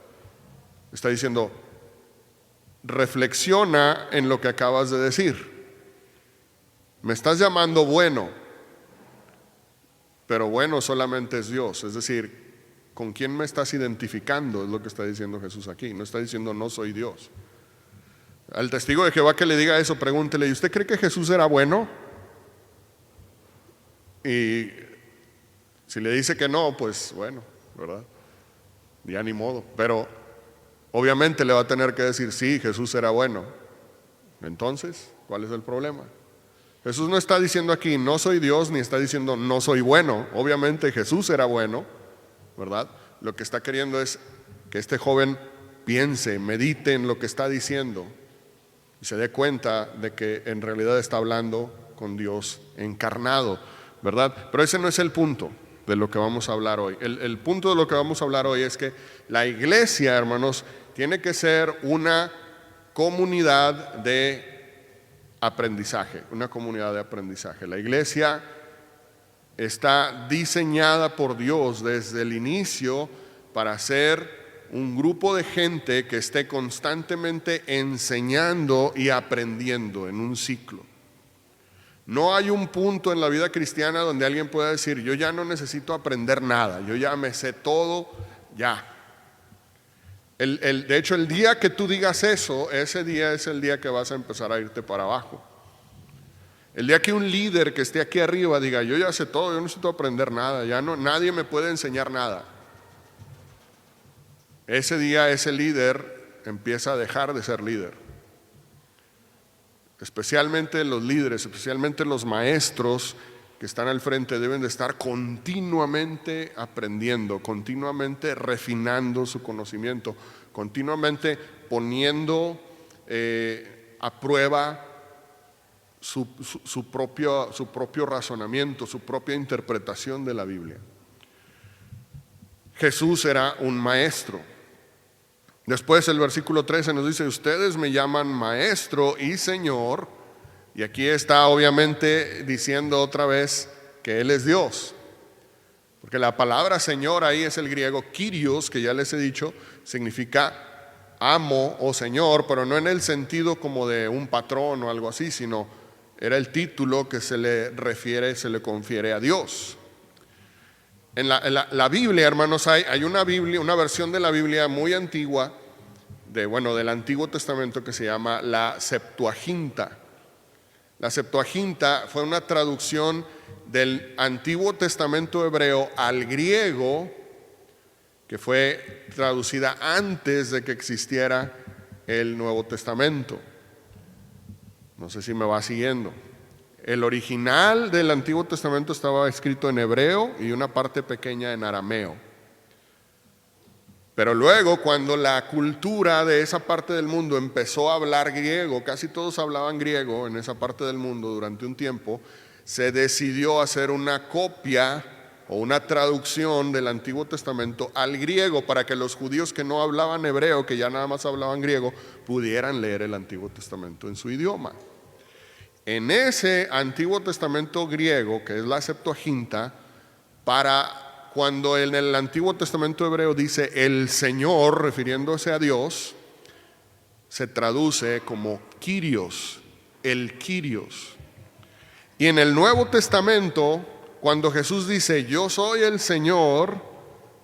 Está diciendo, reflexiona en lo que acabas de decir. Me estás llamando bueno, pero bueno solamente es Dios. Es decir, ¿con quién me estás identificando? Es lo que está diciendo Jesús aquí. No está diciendo no soy Dios. Al testigo de Jehová que le diga eso, pregúntele, ¿y usted cree que Jesús era bueno? Y si le dice que no, pues bueno, ¿verdad? Ya ni modo. Pero obviamente le va a tener que decir, sí, Jesús era bueno. Entonces, ¿cuál es el problema? Jesús no está diciendo aquí, no soy Dios, ni está diciendo, no soy bueno. Obviamente Jesús era bueno, ¿verdad? Lo que está queriendo es que este joven piense, medite en lo que está diciendo y se dé cuenta de que en realidad está hablando con Dios encarnado, ¿verdad? Pero ese no es el punto de lo que vamos a hablar hoy. El punto de lo que vamos a hablar hoy es que la iglesia, hermanos, tiene que ser una comunidad de aprendizaje, una comunidad de aprendizaje. La iglesia está diseñada por Dios desde el inicio para ser un grupo de gente que esté constantemente enseñando y aprendiendo en un ciclo. No hay un punto en la vida cristiana donde alguien pueda decir, yo ya no necesito aprender nada, yo ya me sé todo, ya. De hecho, el día que tú digas eso, ese día es el día que vas a empezar a irte para abajo. El día que un líder que esté aquí arriba diga, yo ya sé todo, yo no necesito aprender nada, ya no, nadie me puede enseñar nada. Ese día ese líder empieza a dejar de ser líder. Especialmente los líderes, especialmente los maestros que están al frente deben de estar continuamente aprendiendo, continuamente refinando su conocimiento, continuamente poniendo a prueba su propio razonamiento, su propia interpretación de la Biblia. Jesús era un maestro. Después el versículo 13 nos dice, ustedes me llaman maestro y señor, y aquí está obviamente diciendo otra vez que Él es Dios, porque la palabra señor ahí es el griego kyrios, que ya les he dicho, significa amo o señor, pero no en el sentido como de un patrón o algo así, sino era el título que se le refiere, se le confiere a Dios. En la Biblia, hermanos, hay una Biblia, una versión de la Biblia muy antigua, del Antiguo Testamento, que se llama la Septuaginta. La Septuaginta fue una traducción del Antiguo Testamento hebreo al griego, que fue traducida antes de que existiera el Nuevo Testamento. No sé si me va siguiendo. El original del Antiguo Testamento estaba escrito en hebreo y una parte pequeña en arameo. Pero luego, cuando la cultura de esa parte del mundo empezó a hablar griego, casi todos hablaban griego en esa parte del mundo durante un tiempo, se decidió hacer una copia o una traducción del Antiguo Testamento al griego para que los judíos que no hablaban hebreo, que ya nada más hablaban griego, pudieran leer el Antiguo Testamento en su idioma. En ese Antiguo Testamento griego, que es la Septuaginta, para cuando en el Antiguo Testamento hebreo dice el Señor, refiriéndose a Dios, se traduce como Kyrios, el Kyrios. Y en el Nuevo Testamento, cuando Jesús dice yo soy el Señor,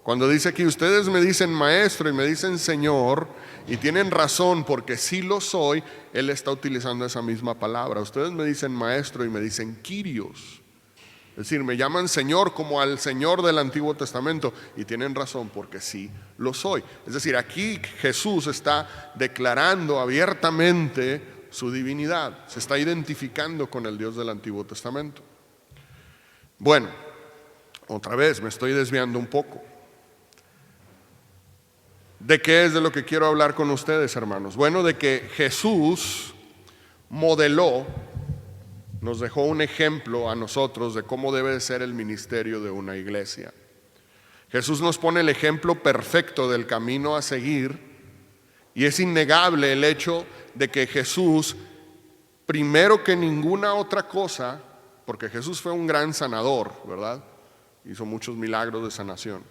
cuando dice que ustedes me dicen maestro y me dicen Señor, y tienen razón porque sí lo soy, Él está utilizando esa misma palabra. Ustedes me dicen maestro y me dicen Kyrios. Es decir, me llaman Señor como al Señor del Antiguo Testamento, y tienen razón porque sí lo soy. Es decir, aquí Jesús está declarando abiertamente su divinidad, se está identificando con el Dios del Antiguo Testamento. Bueno, otra vez me estoy desviando un poco. ¿De qué es de lo que quiero hablar con ustedes, hermanos? Bueno, de que Jesús modeló, nos dejó un ejemplo a nosotros de cómo debe de ser el ministerio de una iglesia. Jesús nos pone el ejemplo perfecto del camino a seguir, y es innegable el hecho de que Jesús, primero que ninguna otra cosa, porque Jesús fue un gran sanador, ¿verdad? Hizo muchos milagros de sanación,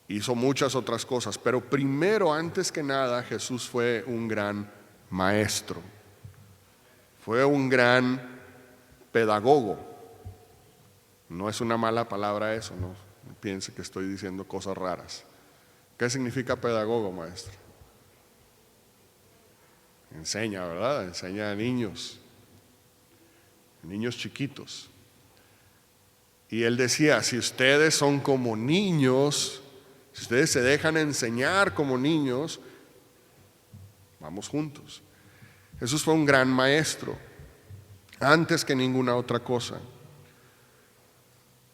hizo muchas otras cosas, pero primero, antes que nada, Jesús fue un gran maestro. Fue un gran pedagogo. No es una mala palabra eso, no piense que estoy diciendo cosas raras. ¿Qué significa pedagogo, maestro? Enseña, ¿verdad? Enseña a niños chiquitos. Y él decía, si ustedes son como niños, si ustedes se dejan enseñar como niños, vamos juntos. Jesús fue un gran maestro, antes que ninguna otra cosa.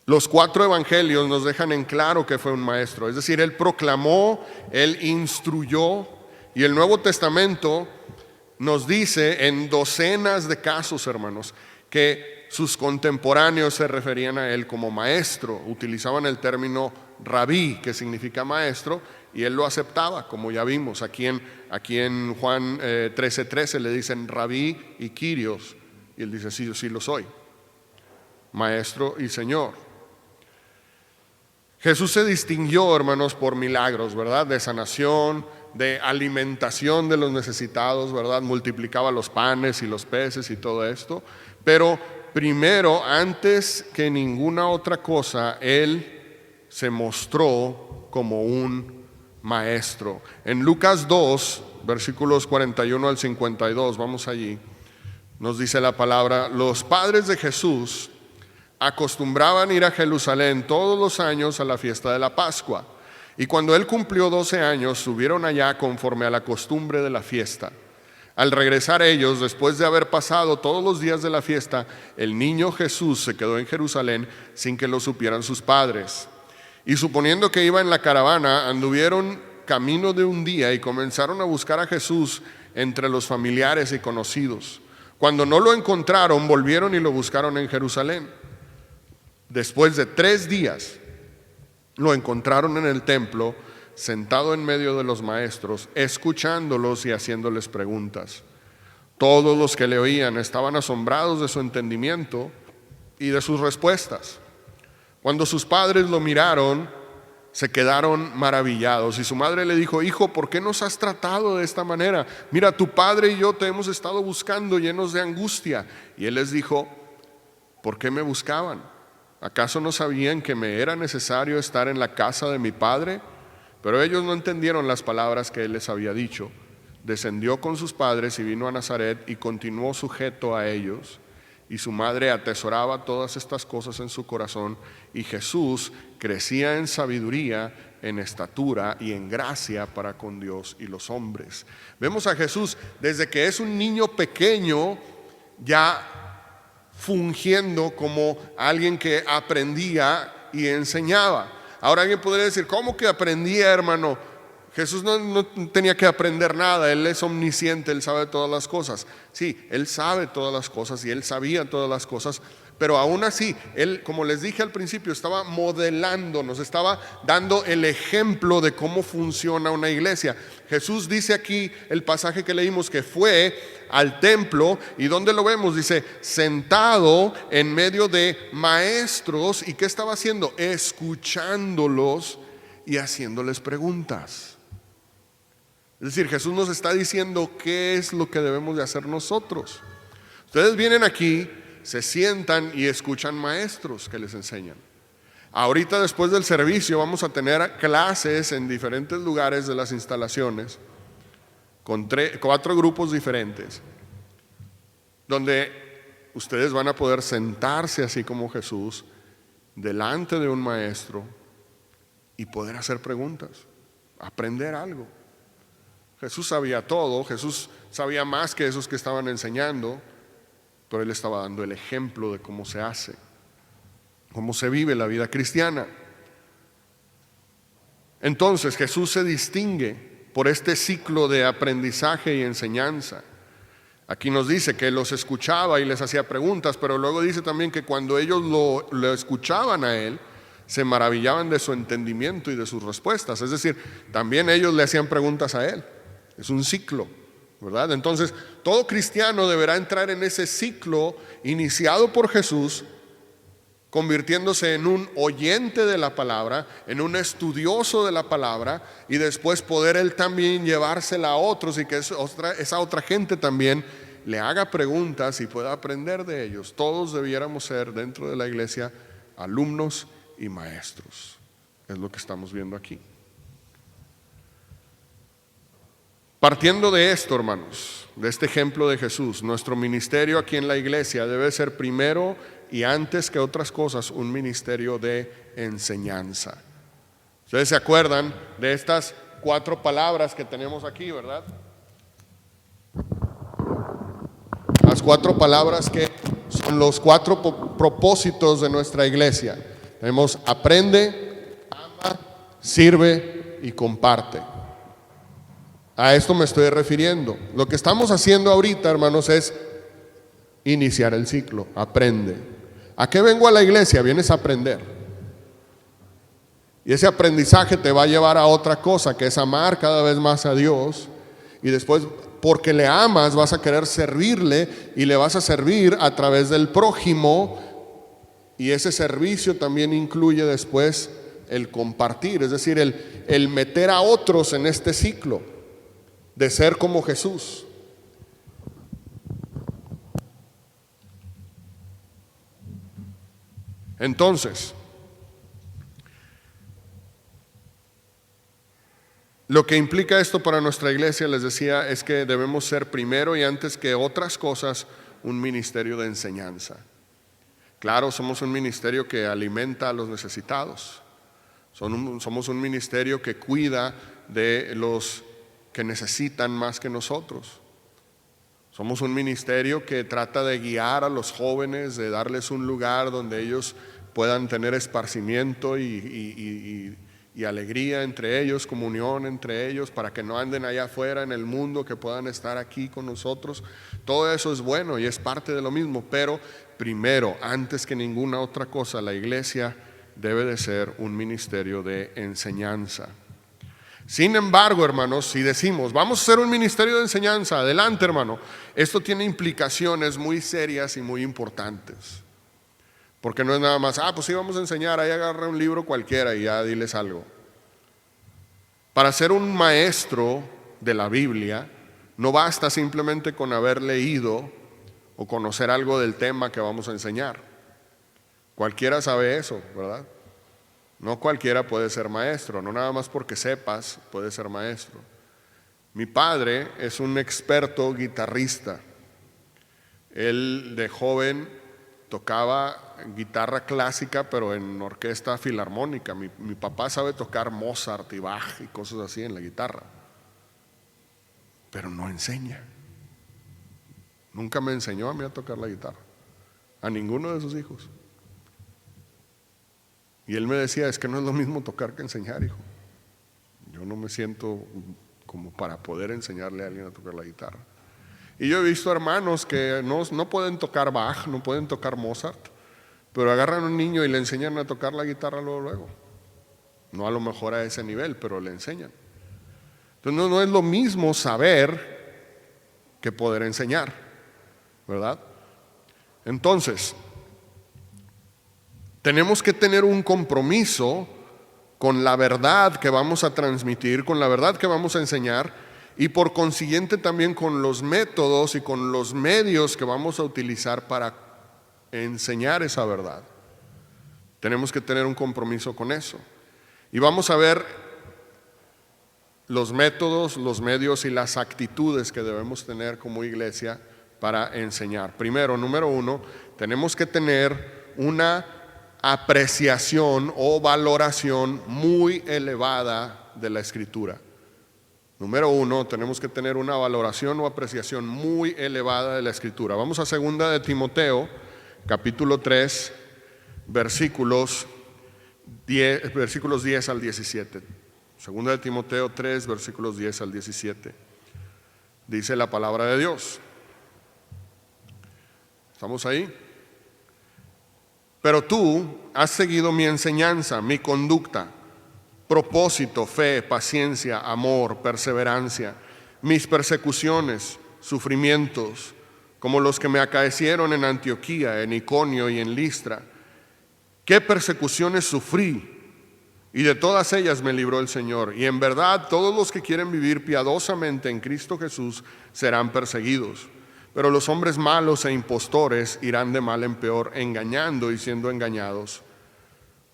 Los 4 evangelios nos dejan en claro que fue un maestro, es decir, él proclamó, él instruyó, y el Nuevo Testamento nos dice en docenas de casos, hermanos, que sus contemporáneos se referían a él como maestro, utilizaban el término rabí, que significa maestro, y él lo aceptaba, como ya vimos. Aquí en Juan 13:13 le dicen rabí y Kyrios, y él dice, sí, yo sí lo soy, maestro y Señor. Jesús se distinguió, hermanos, por milagros, ¿verdad? De sanación, de alimentación de los necesitados, ¿verdad? Multiplicaba los panes y los peces y todo esto, pero primero, antes que ninguna otra cosa, él se mostró como un maestro. En Lucas 2, versículos 41 al 52, vamos allí, nos dice la palabra: los padres de Jesús acostumbraban ir a Jerusalén todos los años a la fiesta de la Pascua, y cuando él cumplió 12 años, subieron allá conforme a la costumbre de la fiesta. Al regresar ellos, después de haber pasado todos los días de la fiesta, el niño Jesús se quedó en Jerusalén sin que lo supieran sus padres. Y suponiendo que iba en la caravana, anduvieron camino de un día y comenzaron a buscar a Jesús entre los familiares y conocidos. Cuando no lo encontraron, volvieron y lo buscaron en Jerusalén. Después de 3 días, lo encontraron en el templo, sentado en medio de los maestros, escuchándolos y haciéndoles preguntas. Todos los que le oían estaban asombrados de su entendimiento y de sus respuestas. Cuando sus padres lo miraron, se quedaron maravillados, y su madre le dijo: hijo, ¿por qué nos has tratado de esta manera? Mira, tu padre y yo te hemos estado buscando llenos de angustia. Y él les dijo: ¿por qué me buscaban? ¿Acaso no sabían que me era necesario estar en la casa de mi padre? Pero ellos no entendieron las palabras que él les había dicho. Descendió con sus padres y vino a Nazaret y continuó sujeto a ellos. Y su madre atesoraba todas estas cosas en su corazón, y Jesús crecía en sabiduría, en estatura y en gracia para con Dios y los hombres. Vemos a Jesús desde que es un niño pequeño ya fungiendo como alguien que aprendía y enseñaba. Ahora alguien podría decir: ¿cómo que aprendía, hermano? Jesús no tenía que aprender nada, Él es omnisciente, Él sabe todas las cosas. Sí, Él sabe todas las cosas y Él sabía todas las cosas, pero aún así, Él, como les dije al principio, estaba modelando, nos estaba dando el ejemplo de cómo funciona una iglesia. Jesús dice aquí, el pasaje que leímos, que fue al templo, y ¿dónde lo vemos? Dice, sentado en medio de maestros. ¿Y qué estaba haciendo? Escuchándolos y haciéndoles preguntas. Es decir, Jesús nos está diciendo qué es lo que debemos de hacer nosotros. Ustedes vienen aquí, se sientan y escuchan maestros que les enseñan. Ahorita, después del servicio, vamos a tener clases en diferentes lugares de las instalaciones con 4 grupos diferentes, donde ustedes van a poder sentarse así como Jesús delante de un maestro y poder hacer preguntas, aprender algo. Jesús sabía todo, Jesús sabía más que esos que estaban enseñando, pero Él estaba dando el ejemplo de cómo se hace, cómo se vive la vida cristiana. Entonces Jesús se distingue por este ciclo de aprendizaje y enseñanza. Aquí nos dice que los escuchaba y les hacía preguntas, pero luego dice también que cuando ellos lo escuchaban a Él, se maravillaban de su entendimiento y de sus respuestas. Es decir, también ellos le hacían preguntas a Él. Es un ciclo, ¿verdad? Entonces, todo cristiano deberá entrar en ese ciclo iniciado por Jesús, convirtiéndose en un oyente de la palabra, en un estudioso de la palabra, y después poder él también llevársela a otros y que esa otra gente también le haga preguntas y pueda aprender de ellos. Todos debiéramos ser dentro de la iglesia alumnos y maestros. Es lo que estamos viendo aquí. Partiendo de esto, hermanos, de este ejemplo de Jesús, nuestro ministerio aquí en la iglesia debe ser primero y antes que otras cosas un ministerio de enseñanza. Ustedes se acuerdan de estas 4 palabras que tenemos aquí, ¿verdad? Las 4 palabras que son los 4 propósitos de nuestra iglesia. Tenemos aprende, ama, sirve y comparte. A esto me estoy refiriendo. Lo que estamos haciendo ahorita, hermanos, es iniciar el ciclo. Aprende. ¿A qué vengo a la iglesia? Vienes a aprender. Y ese aprendizaje te va a llevar a otra cosa, que es amar cada vez más a Dios. Y después, porque le amas, vas a querer servirle y le vas a servir a través del prójimo. Y ese servicio también incluye después el compartir, es decir, el meter a otros en este ciclo de ser como Jesús. Entonces, lo que implica esto para nuestra iglesia, les decía, es que debemos ser primero y antes que otras cosas un ministerio de enseñanza. Claro, somos un ministerio que alimenta a los necesitados. Somos un ministerio que cuida de los que necesitan más que nosotros. Somos un ministerio que trata de guiar a los jóvenes, de darles un lugar donde ellos puedan tener esparcimiento y alegría entre ellos, comunión entre ellos, para que no anden allá afuera en el mundo, que puedan estar aquí con nosotros. Todo eso es bueno y es parte de lo mismo, pero primero, antes que ninguna otra cosa, la iglesia debe de ser un ministerio de enseñanza. Sin embargo, hermanos, si decimos vamos a hacer un ministerio de enseñanza, adelante, hermano, esto tiene implicaciones muy serias y muy importantes. Porque no es nada más, pues sí, vamos a enseñar, ahí agarra un libro cualquiera y ya diles algo. Para ser un maestro de la Biblia, no basta simplemente con haber leído o conocer algo del tema que vamos a enseñar. Cualquiera sabe eso, ¿verdad? No cualquiera puede ser maestro, no nada más porque sepas puede ser maestro. Mi padre es un experto guitarrista. Él de joven tocaba guitarra clásica, pero en orquesta filarmónica. Mi papá sabe tocar Mozart y Bach y cosas así en la guitarra, pero no enseña. Nunca me enseñó a mí a tocar la guitarra, a ninguno de sus hijos. Y él me decía, es que no es lo mismo tocar que enseñar, hijo. Yo no me siento como para poder enseñarle a alguien a tocar la guitarra. Y yo he visto hermanos que no pueden tocar Bach, no pueden tocar Mozart, pero agarran a un niño y le enseñan a tocar la guitarra luego. No a lo mejor a ese nivel, pero le enseñan. Entonces no es lo mismo saber que poder enseñar, ¿verdad? Entonces, tenemos que tener un compromiso con la verdad que vamos a transmitir, con la verdad que vamos a enseñar, y por consiguiente también con los métodos y con los medios que vamos a utilizar para enseñar esa verdad. Tenemos que tener un compromiso con eso. Y vamos a ver los métodos, los medios y las actitudes que debemos tener como iglesia para enseñar. Primero, número uno, tenemos que tener una apreciación o valoración muy elevada de la Escritura. Número uno, tenemos que tener una valoración o apreciación muy elevada de la Escritura. Vamos a 2 de Timoteo, capítulo 3, versículos 10 al 17. 2 de Timoteo 3, versículos 10 al 17. Dice la palabra de Dios. ¿Estamos ahí? Pero tú has seguido mi enseñanza, mi conducta, propósito, fe, paciencia, amor, perseverancia, mis persecuciones, sufrimientos, como los que me acaecieron en Antioquía, en Iconio y en Listra. ¿Qué persecuciones sufrí? Y de todas ellas me libró el Señor. Y en verdad todos los que quieren vivir piadosamente en Cristo Jesús serán perseguidos. Pero los hombres malos e impostores irán de mal en peor, engañando y siendo engañados.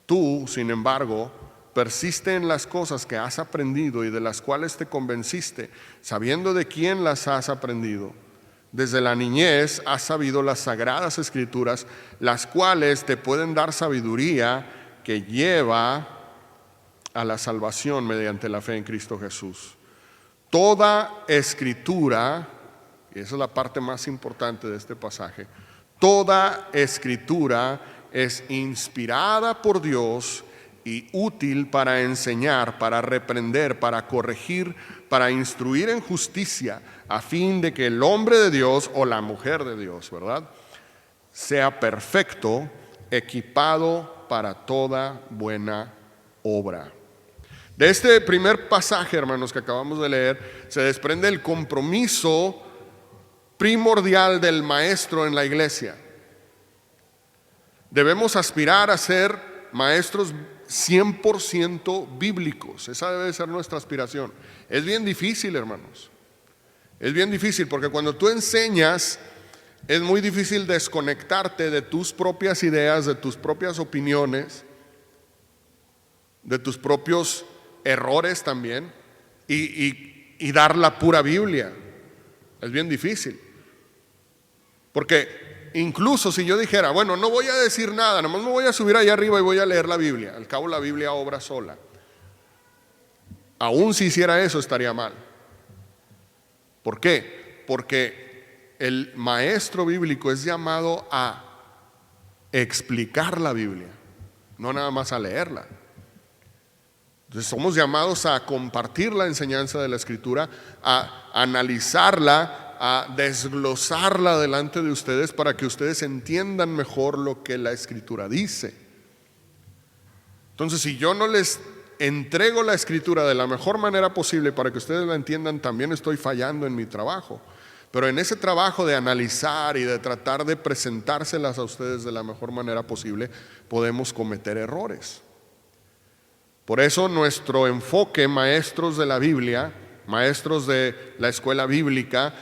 Tú, sin embargo, persiste en las cosas que has aprendido y de las cuales te convenciste, sabiendo de quién las has aprendido. Desde la niñez has sabido las sagradas Escrituras, las cuales te pueden dar sabiduría que lleva a la salvación mediante la fe en Cristo Jesús. Toda Escritura, y esa es la parte más importante de este pasaje, toda Escritura es inspirada por Dios y útil para enseñar, para reprender, para corregir, para instruir en justicia, a fin de que el hombre de Dios o la mujer de Dios, ¿verdad?, sea perfecto, equipado para toda buena obra. De este primer pasaje, hermanos, que acabamos de leer, se desprende el compromiso primordial del maestro en la iglesia. Debemos aspirar a ser maestros 100% bíblicos. Esa debe ser nuestra aspiración. Es bien difícil, hermanos. Es bien difícil porque cuando tú enseñas es muy difícil desconectarte de tus propias ideas, de tus propias opiniones, de tus propios errores también y dar la pura Biblia. Es bien difícil. Porque incluso si yo dijera, bueno, no voy a decir nada, nomás me voy a subir allá arriba y voy a leer la Biblia, al cabo la Biblia obra sola. Aún si hiciera eso estaría mal. ¿Por qué? Porque el maestro bíblico es llamado a explicar la Biblia, no nada más a leerla. Entonces somos llamados a compartir la enseñanza de la Escritura, a analizarla, a desglosarla delante de ustedes para que ustedes entiendan mejor lo que la Escritura dice. Entonces, si yo no les entrego la Escritura de la mejor manera posible para que ustedes la entiendan, también estoy fallando en mi trabajo. Pero en ese trabajo de analizar y de tratar de presentárselas a ustedes de la mejor manera posible, podemos cometer errores. Por eso nuestro enfoque, maestros de la Biblia, maestros de la escuela bíblica,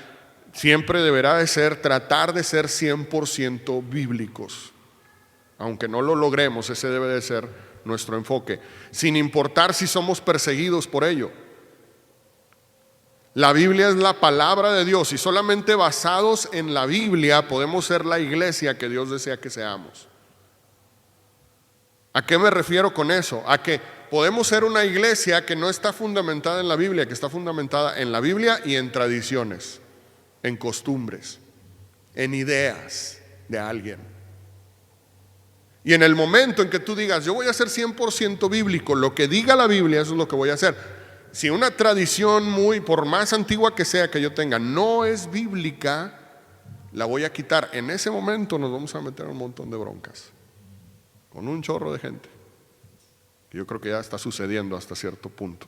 siempre deberá de ser tratar de ser 100% bíblicos. Aunque no lo logremos, ese debe de ser nuestro enfoque, sin importar si somos perseguidos por ello. La Biblia es la palabra de Dios y solamente basados en la Biblia podemos ser la iglesia que Dios desea que seamos. ¿A qué me refiero con eso? A que podemos ser una iglesia que no está fundamentada en la Biblia, que está fundamentada en la Biblia y en tradiciones, en costumbres, en ideas de alguien. Y en el momento en que tú digas, yo voy a ser 100% bíblico, lo que diga la Biblia, eso es lo que voy a hacer. Si una tradición por más antigua que sea que yo tenga, no es bíblica, la voy a quitar. En ese momento nos vamos a meter en un montón de broncas, con un chorro de gente. Yo creo que ya está sucediendo hasta cierto punto.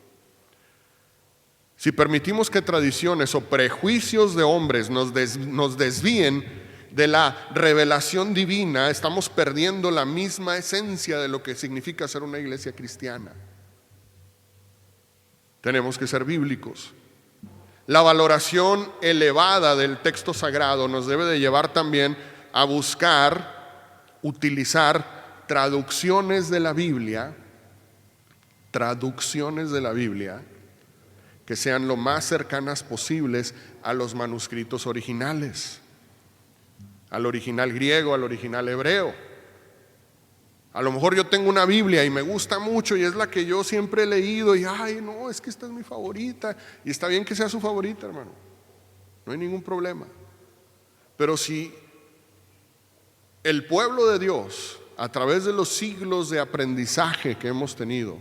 Si permitimos que tradiciones o prejuicios de hombres nos desvíen de la revelación divina, estamos perdiendo la misma esencia de lo que significa ser una iglesia cristiana. Tenemos que ser bíblicos. La valoración elevada del texto sagrado nos debe de llevar también a utilizar traducciones de la Biblia que sean lo más cercanas posibles a los manuscritos originales. al original griego, al original hebreo. A lo mejor yo tengo una Biblia y me gusta mucho y es la que yo siempre he leído y ay, no, es que esta es mi favorita. Y está bien que sea su favorita, hermano. No hay ningún problema. Pero si el pueblo de Dios, a través de los siglos de aprendizaje que hemos tenido,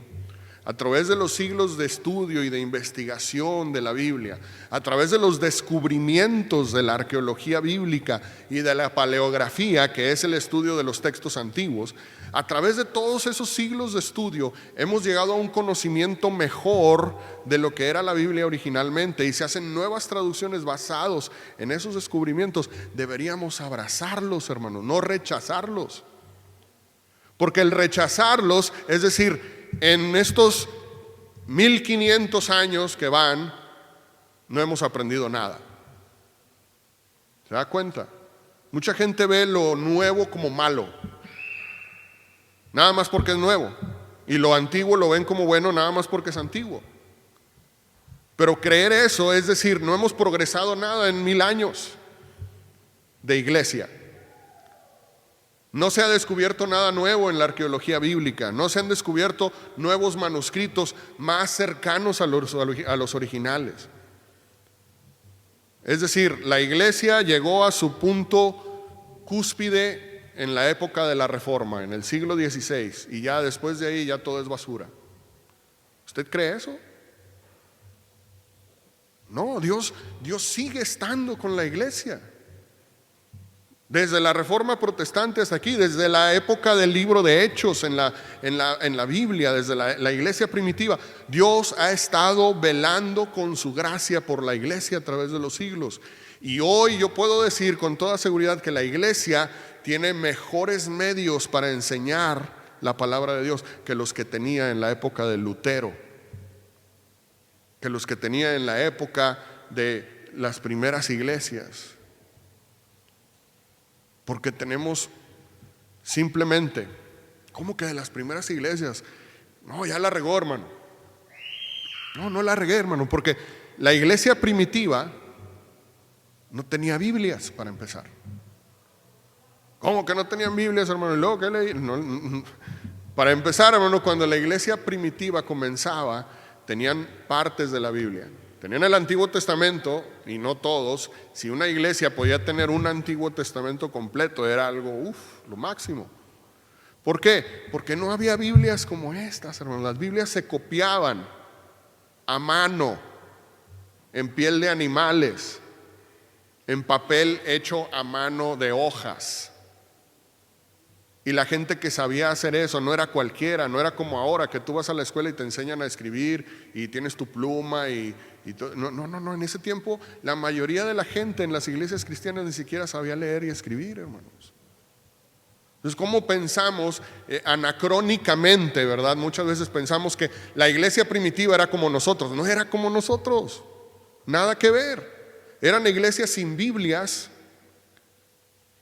a través de los siglos de estudio y de investigación de la Biblia, a través de los descubrimientos de la arqueología bíblica y de la paleografía, que es el estudio de los textos antiguos, a través de todos esos siglos de estudio hemos llegado a un conocimiento mejor de lo que era la Biblia originalmente, y se hacen nuevas traducciones basados en esos descubrimientos. Deberíamos abrazarlos, hermanos, no rechazarlos, porque el rechazarlos, es decir, en estos 1500 años que van, no hemos aprendido nada. ¿Se da cuenta? Mucha gente ve lo nuevo como malo, nada más porque es nuevo, y lo antiguo lo ven como bueno nada más porque es antiguo. Pero creer eso es decir, no hemos progresado nada en 1000 años de iglesia. No se ha descubierto nada nuevo en la arqueología bíblica, no se han descubierto nuevos manuscritos más cercanos a los originales. Es decir, la iglesia llegó a su punto cúspide en la época de la Reforma, en el siglo XVI, y ya después de ahí ya todo es basura. ¿Usted cree eso? No, Dios sigue estando con la iglesia. Desde la Reforma protestante hasta aquí, desde la época del libro de Hechos en la Biblia, desde la iglesia primitiva, Dios ha estado velando con su gracia por la iglesia a través de los siglos. Y hoy yo puedo decir con toda seguridad que la iglesia tiene mejores medios para enseñar la palabra de Dios que los que tenía en la época de Lutero, que los que tenía en la época de las primeras iglesias. Porque tenemos simplemente, ¿cómo que de las primeras iglesias? No, ya la regó, hermano. No la regué, hermano, porque la iglesia primitiva no tenía Biblias para empezar. ¿Cómo que no tenían Biblias, hermano? ¿Y luego qué leí? No. Para empezar, hermano, cuando la iglesia primitiva comenzaba, tenían partes de la Biblia. Tenían el Antiguo Testamento, y no todos. Si una iglesia podía tener un Antiguo Testamento completo, era algo, lo máximo. ¿Por qué? Porque no había Biblias como estas, hermanos. Las Biblias se copiaban a mano, en piel de animales, en papel hecho a mano de hojas. Y la gente que sabía hacer eso no era cualquiera, no era como ahora que tú vas a la escuela y te enseñan a escribir y tienes tu pluma y todo. No, en ese tiempo la mayoría de la gente en las iglesias cristianas ni siquiera sabía leer y escribir, hermanos. Entonces, ¿cómo pensamos anacrónicamente, verdad? Muchas veces pensamos que la iglesia primitiva era como nosotros. No era como nosotros, nada que ver. Eran iglesias sin Biblias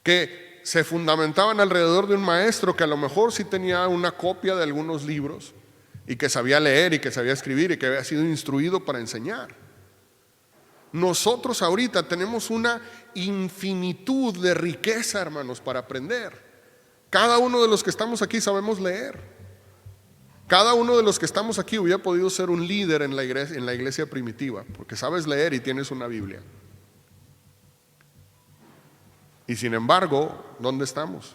que se fundamentaban alrededor de un maestro que a lo mejor sí tenía una copia de algunos libros y que sabía leer y que sabía escribir y que había sido instruido para enseñar. Nosotros ahorita tenemos una infinitud de riqueza, hermanos, para aprender. Cada uno de los que estamos aquí sabemos leer. Cada uno de los que estamos aquí hubiera podido ser un líder en la iglesia primitiva, porque sabes leer y tienes una Biblia. Y sin embargo, ¿dónde estamos?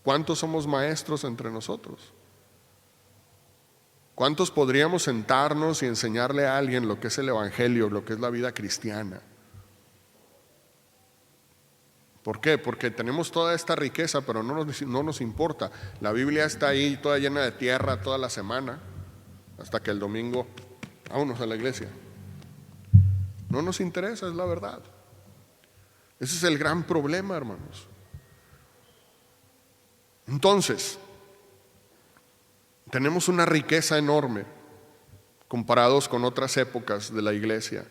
¿Cuántos somos maestros entre nosotros? ¿Cuántos podríamos sentarnos y enseñarle a alguien lo que es el evangelio, lo que es la vida cristiana? ¿Por qué? Porque tenemos toda esta riqueza, pero no nos importa. La Biblia está ahí toda llena de tierra toda la semana, hasta que el domingo, vámonos a la iglesia. No nos interesa, es la verdad. Ese es el gran problema, hermanos. Entonces, tenemos una riqueza enorme comparados con otras épocas de la iglesia.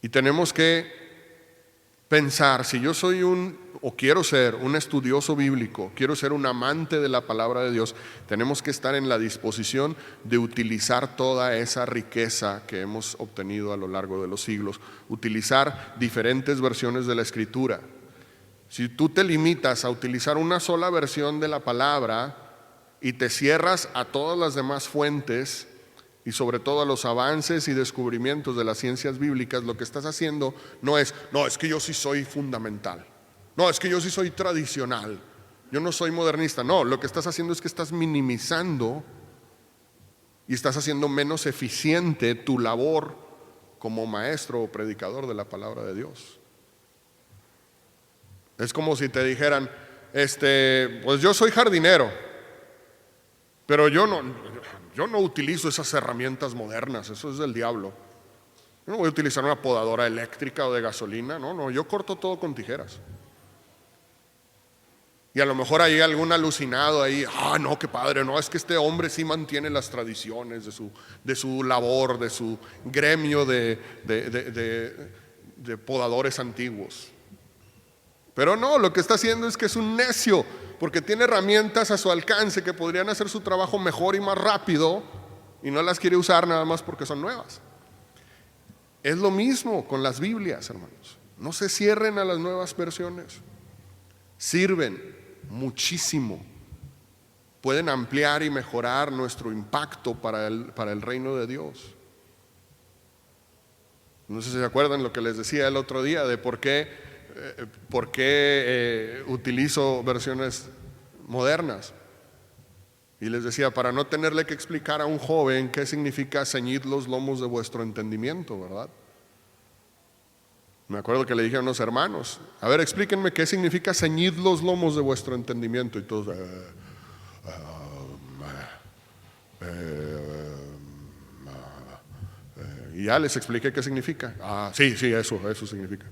Y tenemos que pensar, si yo soy o quiero ser un estudioso bíblico, quiero ser un amante de la palabra de Dios, tenemos que estar en la disposición de utilizar toda esa riqueza que hemos obtenido a lo largo de los siglos, utilizar diferentes versiones de la Escritura, Si tú te limitas a utilizar una sola versión de la palabra y te cierras a todas las demás fuentes y sobre todo a los avances y descubrimientos de las ciencias bíblicas, lo que estás haciendo no es que yo sí soy fundamental, no, es que yo sí soy tradicional, yo no soy modernista. No, lo que estás haciendo es que estás minimizando y estás haciendo menos eficiente tu labor como maestro o predicador de la palabra de Dios. Es como si te dijeran, pues yo soy jardinero, pero yo no utilizo esas herramientas modernas, eso es del diablo. Yo no voy a utilizar una podadora eléctrica o de gasolina, no, yo corto todo con tijeras. Y a lo mejor hay algún alucinado ahí, no, qué padre, no, es que este hombre sí mantiene las tradiciones de su labor, de su gremio de podadores antiguos. Pero no, lo que está haciendo es que es un necio, porque tiene herramientas a su alcance que podrían hacer su trabajo mejor y más rápido, y no las quiere usar nada más porque son nuevas. Es lo mismo con las Biblias, hermanos. No se cierren a las nuevas versiones. Sirven muchísimo. Pueden ampliar y mejorar nuestro impacto para el reino de Dios. No sé si se acuerdan lo que les decía el otro día de por qué utilizo versiones modernas. Y les decía, para no tenerle que explicar a un joven qué significa ceñid los lomos de vuestro entendimiento, ¿verdad? Me acuerdo que le dije a unos hermanos, a ver, explíquenme qué significa ceñid los lomos de vuestro entendimiento. Y todos, y ya les expliqué qué significa. Sí, eso significa.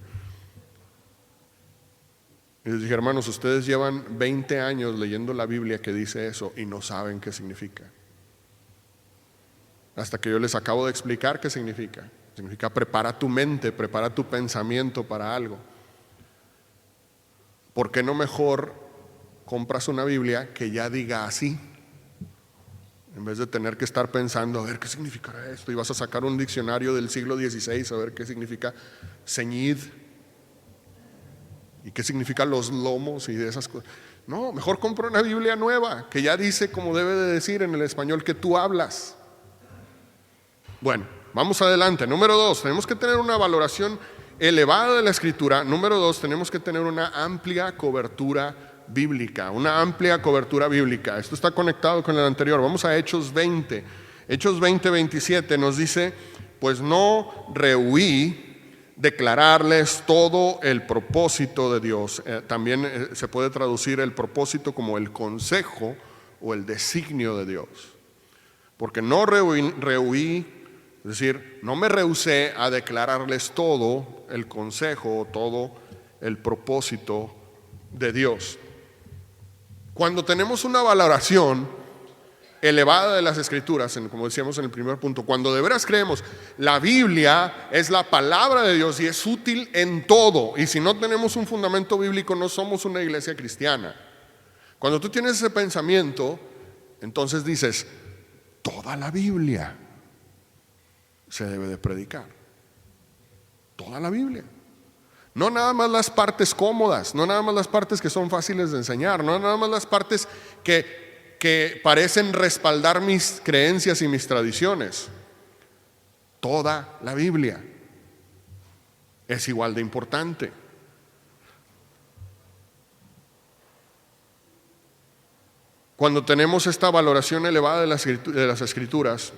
Y les dije, hermanos, ustedes llevan 20 años leyendo la Biblia que dice eso y no saben qué significa. Hasta que yo les acabo de explicar qué significa. Significa prepara tu mente, prepara tu pensamiento para algo. ¿Por qué no mejor compras una Biblia que ya diga así? En vez de tener que estar pensando, a ver qué significará esto, y vas a sacar un diccionario del siglo XVI a ver qué significa ceñid y qué significan los lomos y de esas cosas. No, mejor compra una Biblia nueva que ya dice como debe de decir en el español que tú hablas. Bueno, vamos adelante. Número 2, tenemos que tener una valoración elevada de la Escritura. Número 2, tenemos que tener una amplia cobertura bíblica. Una amplia cobertura bíblica. Esto está conectado con el anterior. Vamos a Hechos 20. Hechos 20, 27 nos dice, pues no rehuí declararles todo el propósito de Dios. También se puede traducir el propósito como el consejo o el designio de Dios. Porque no rehuí, es decir, no me rehusé a declararles todo el consejo, todo el propósito de Dios. Cuando tenemos una valoración elevada de las Escrituras, como decíamos en el primer punto, cuando de veras creemos, la Biblia es la palabra de Dios y es útil en todo, y si no tenemos un fundamento bíblico no somos una iglesia cristiana. Cuando tú tienes ese pensamiento, entonces dices, toda la Biblia se debe de predicar. Toda la Biblia. No nada más las partes cómodas, no nada más las partes que son fáciles de enseñar, no nada más las partes que parecen respaldar mis creencias y mis tradiciones. Toda la Biblia es igual de importante. Cuando tenemos esta valoración elevada de las Escrituras,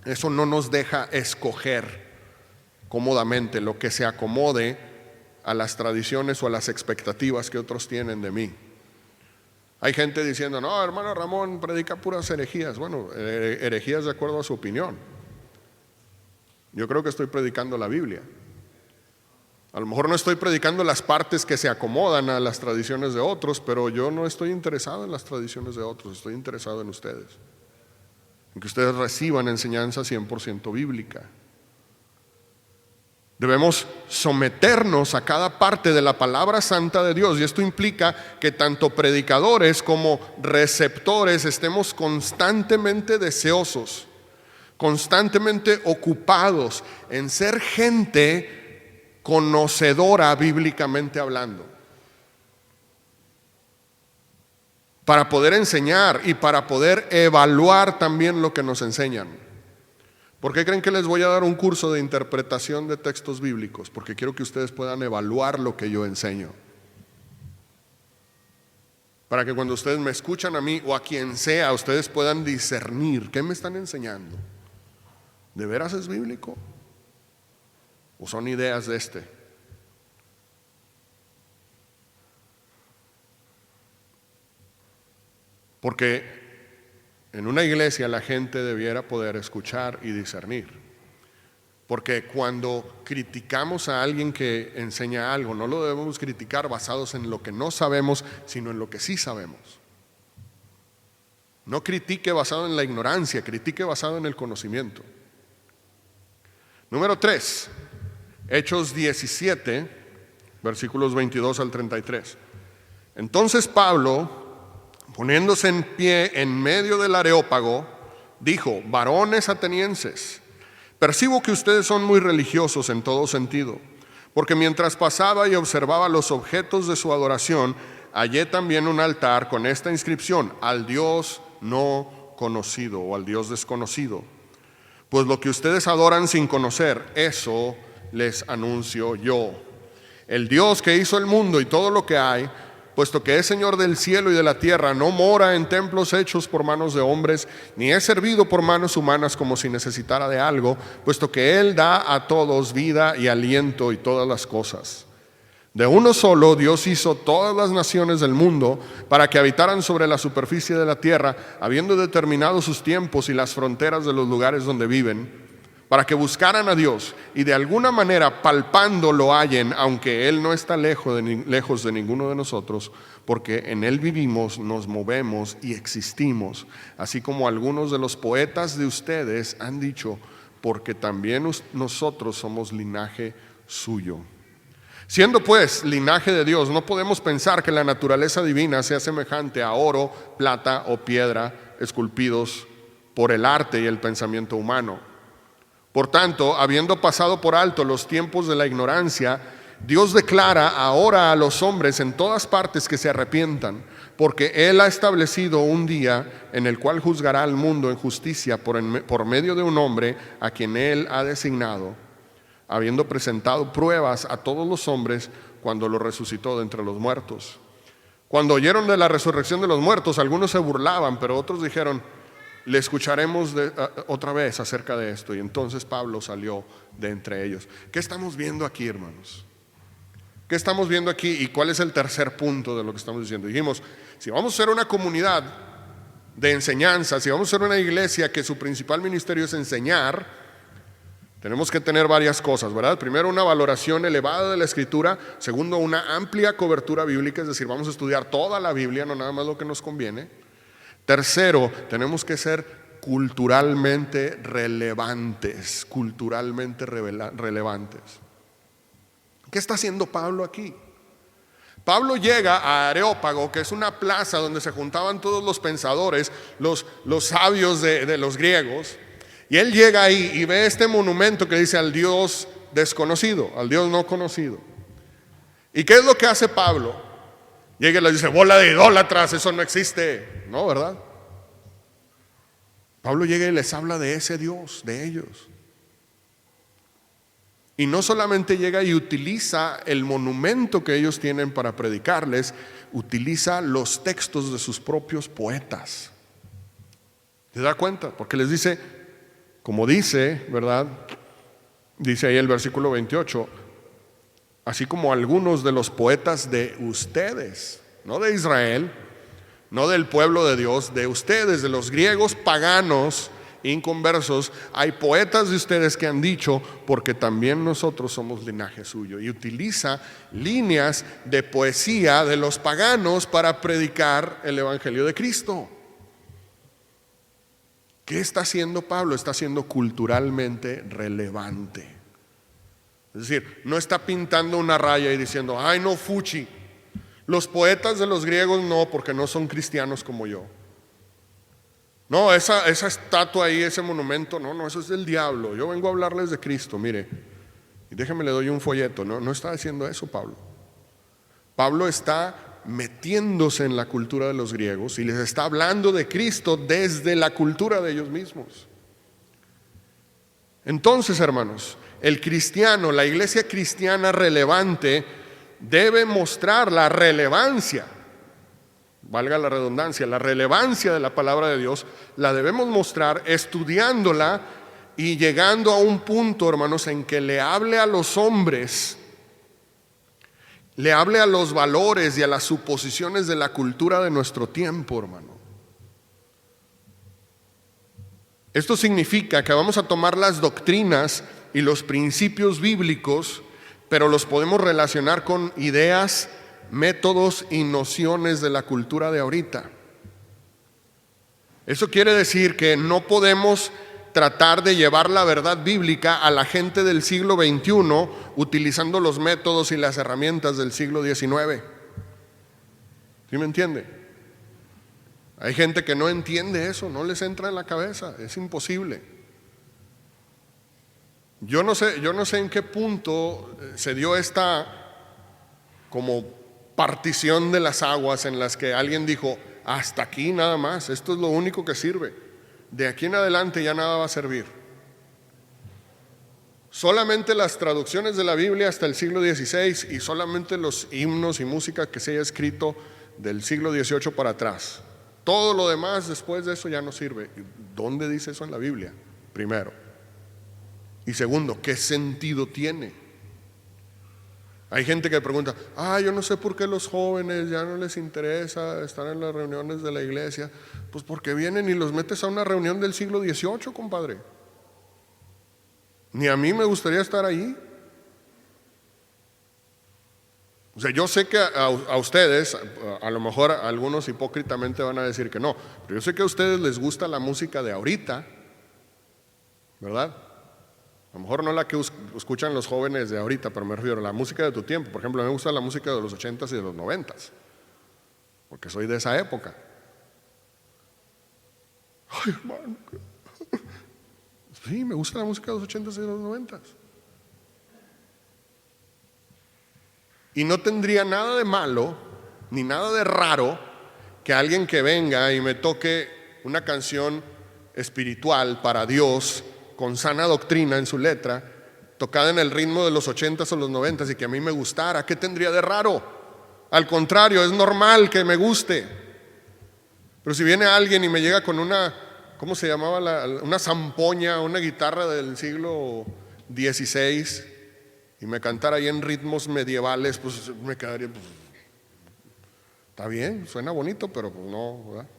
eso no nos deja escoger cómodamente lo que se acomode a las tradiciones o a las expectativas que otros tienen de mí. Hay gente diciendo, no, hermano Ramón predica puras herejías. Bueno, herejías de acuerdo a su opinión. Yo creo que estoy predicando la Biblia. A lo mejor no estoy predicando las partes que se acomodan a las tradiciones de otros, pero yo no estoy interesado en las tradiciones de otros, estoy interesado en ustedes. En que ustedes reciban enseñanza 100% bíblica. Debemos someternos a cada parte de la palabra santa de Dios, y esto implica que tanto predicadores como receptores estemos constantemente deseosos, constantemente ocupados en ser gente conocedora bíblicamente hablando. para poder enseñar y para poder evaluar también lo que nos enseñan. ¿Por qué creen que les voy a dar un curso de interpretación de textos bíblicos? Porque quiero que ustedes puedan evaluar lo que yo enseño. Para que cuando ustedes me escuchan a mí o a quien sea, ustedes puedan discernir qué me están enseñando. ¿De veras es bíblico? ¿O son ideas de este? Porque en una iglesia la gente debiera poder escuchar y discernir. Porque cuando criticamos a alguien que enseña algo, no lo debemos criticar basados en lo que no sabemos, sino en lo que sí sabemos. No critique basado en la ignorancia, critique basado en el conocimiento. Número 3, Hechos 17, versículos 22 al 33. Entonces Pablo, poniéndose en pie en medio del Areópago, dijo: varones atenienses, percibo que ustedes son muy religiosos en todo sentido, porque mientras pasaba y observaba los objetos de su adoración, hallé también un altar con esta inscripción: al Dios no conocido, o al Dios desconocido. Pues lo que ustedes adoran sin conocer, eso les anuncio yo. El Dios que hizo el mundo y todo lo que hay, puesto que es Señor del cielo y de la tierra, no mora en templos hechos por manos de hombres, ni es servido por manos humanas como si necesitara de algo, puesto que Él da a todos vida y aliento y todas las cosas. De uno solo Dios hizo todas las naciones del mundo para que habitaran sobre la superficie de la tierra, habiendo determinado sus tiempos y las fronteras de los lugares donde viven, para que buscaran a Dios y de alguna manera palpando lo hallen, aunque Él no está lejos de ninguno de nosotros, porque en Él vivimos, nos movemos y existimos, así como algunos de los poetas de ustedes han dicho, porque también nosotros somos linaje suyo. Siendo pues linaje de Dios, no podemos pensar que la naturaleza divina sea semejante a oro, plata o piedra esculpidos por el arte y el pensamiento humano. Por tanto, habiendo pasado por alto los tiempos de la ignorancia, Dios declara ahora a los hombres en todas partes que se arrepientan, porque Él ha establecido un día en el cual juzgará al mundo en justicia por medio de un hombre a quien Él ha designado, habiendo presentado pruebas a todos los hombres cuando lo resucitó de entre los muertos. Cuando oyeron de la resurrección de los muertos, algunos se burlaban, pero otros dijeron: le escucharemos otra vez acerca de esto. Y entonces Pablo salió de entre ellos. ¿Qué estamos viendo aquí, hermanos? ¿Qué estamos viendo aquí? ¿Y cuál es el tercer punto de lo que estamos diciendo? Dijimos, si vamos a ser una comunidad de enseñanza, si vamos a ser una iglesia que su principal ministerio es enseñar, tenemos que tener varias cosas, ¿verdad? Primero, una valoración elevada de la Escritura. Segundo, una amplia cobertura bíblica, es decir, vamos a estudiar toda la Biblia, no nada más lo que nos conviene. Tercero, tenemos que ser culturalmente relevantes, ¿Qué está haciendo Pablo aquí? Pablo llega a Areópago, que es una plaza donde se juntaban todos los pensadores, los sabios de los griegos, y él llega ahí y ve este monumento que dice: al Dios desconocido, al Dios no conocido. ¿Y qué es lo que hace Pablo? Llega y les dice: bola de idólatras, eso no existe. No, ¿verdad? Pablo llega y les habla de ese Dios, de ellos. Y no solamente llega y utiliza el monumento que ellos tienen para predicarles, utiliza los textos de sus propios poetas. ¿Se da cuenta? Porque les dice, como dice, ¿verdad? Dice ahí el versículo 28, así como algunos de los poetas de ustedes, no de Israel, no del pueblo de Dios, de ustedes, de los griegos paganos, inconversos, hay poetas de ustedes que han dicho, porque también nosotros somos linaje suyo. Y utiliza líneas de poesía de los paganos para predicar el evangelio de Cristo. ¿Qué está haciendo Pablo? Está siendo culturalmente relevante. Es decir, no está pintando una raya y diciendo: ay, no, fuchi, los poetas de los griegos no, porque no son cristianos como yo. No, esa estatua ahí, ese monumento, no, eso es del diablo. Yo vengo a hablarles de Cristo, mire, y déjeme le doy un folleto. No está haciendo eso Pablo. Pablo está metiéndose en la cultura de los griegos y les está hablando de Cristo desde la cultura de ellos mismos. Entonces, hermanos, el cristiano, la iglesia cristiana relevante, debe mostrar la relevancia, valga la redundancia, la relevancia de la palabra de Dios, la debemos mostrar estudiándola y llegando a un punto, hermanos, en que le hable a los hombres, le hable a los valores y a las suposiciones de la cultura de nuestro tiempo, hermano. Esto significa que vamos a tomar las doctrinas y los principios bíblicos, pero los podemos relacionar con ideas, métodos y nociones de la cultura de ahorita. Eso quiere decir que no podemos tratar de llevar la verdad bíblica a la gente del siglo XXI utilizando los métodos y las herramientas del siglo XIX. ¿Sí me entiende? Hay gente que no entiende eso, no les entra en la cabeza, es imposible. Yo no sé en qué punto se dio esta como partición de las aguas en las que alguien dijo, hasta aquí nada más, esto es lo único que sirve. De aquí en adelante ya nada va a servir. Solamente las traducciones de la Biblia hasta el siglo XVI y solamente los himnos y música que se haya escrito del siglo XVIII para atrás. Todo lo demás después de eso ya no sirve. ¿Dónde dice eso en la Biblia? Primero. Y segundo, ¿qué sentido tiene? Hay gente que pregunta, yo no sé por qué los jóvenes ya no les interesa estar en las reuniones de la iglesia. Pues porque vienen y los metes a una reunión del siglo XVIII, compadre. Ni a mí me gustaría estar ahí. O sea, yo sé que a ustedes, a lo mejor algunos hipócritamente van a decir que no, pero yo sé que a ustedes les gusta la música de ahorita, ¿verdad? A lo mejor no la que escuchan los jóvenes de ahorita, pero me refiero a la música de tu tiempo. Por ejemplo, a mí me gusta la música de los 80s y de los 90s, porque soy de esa época. Ay, hermano. Sí, me gusta la música de los 80s y de los 90s. Y no tendría nada de malo, ni nada de raro, que alguien que venga y me toque una canción espiritual para Dios, con sana doctrina en su letra, tocada en el ritmo de los 80s o los 90s y que a mí me gustara. ¿Qué tendría de raro? Al contrario, es normal que me guste. Pero si viene alguien y me llega con una, ¿cómo se llamaba? Una zampoña, una guitarra del siglo XVI y me cantara ahí en ritmos medievales, pues me quedaría, pues, está bien, suena bonito, pero pues no, ¿verdad?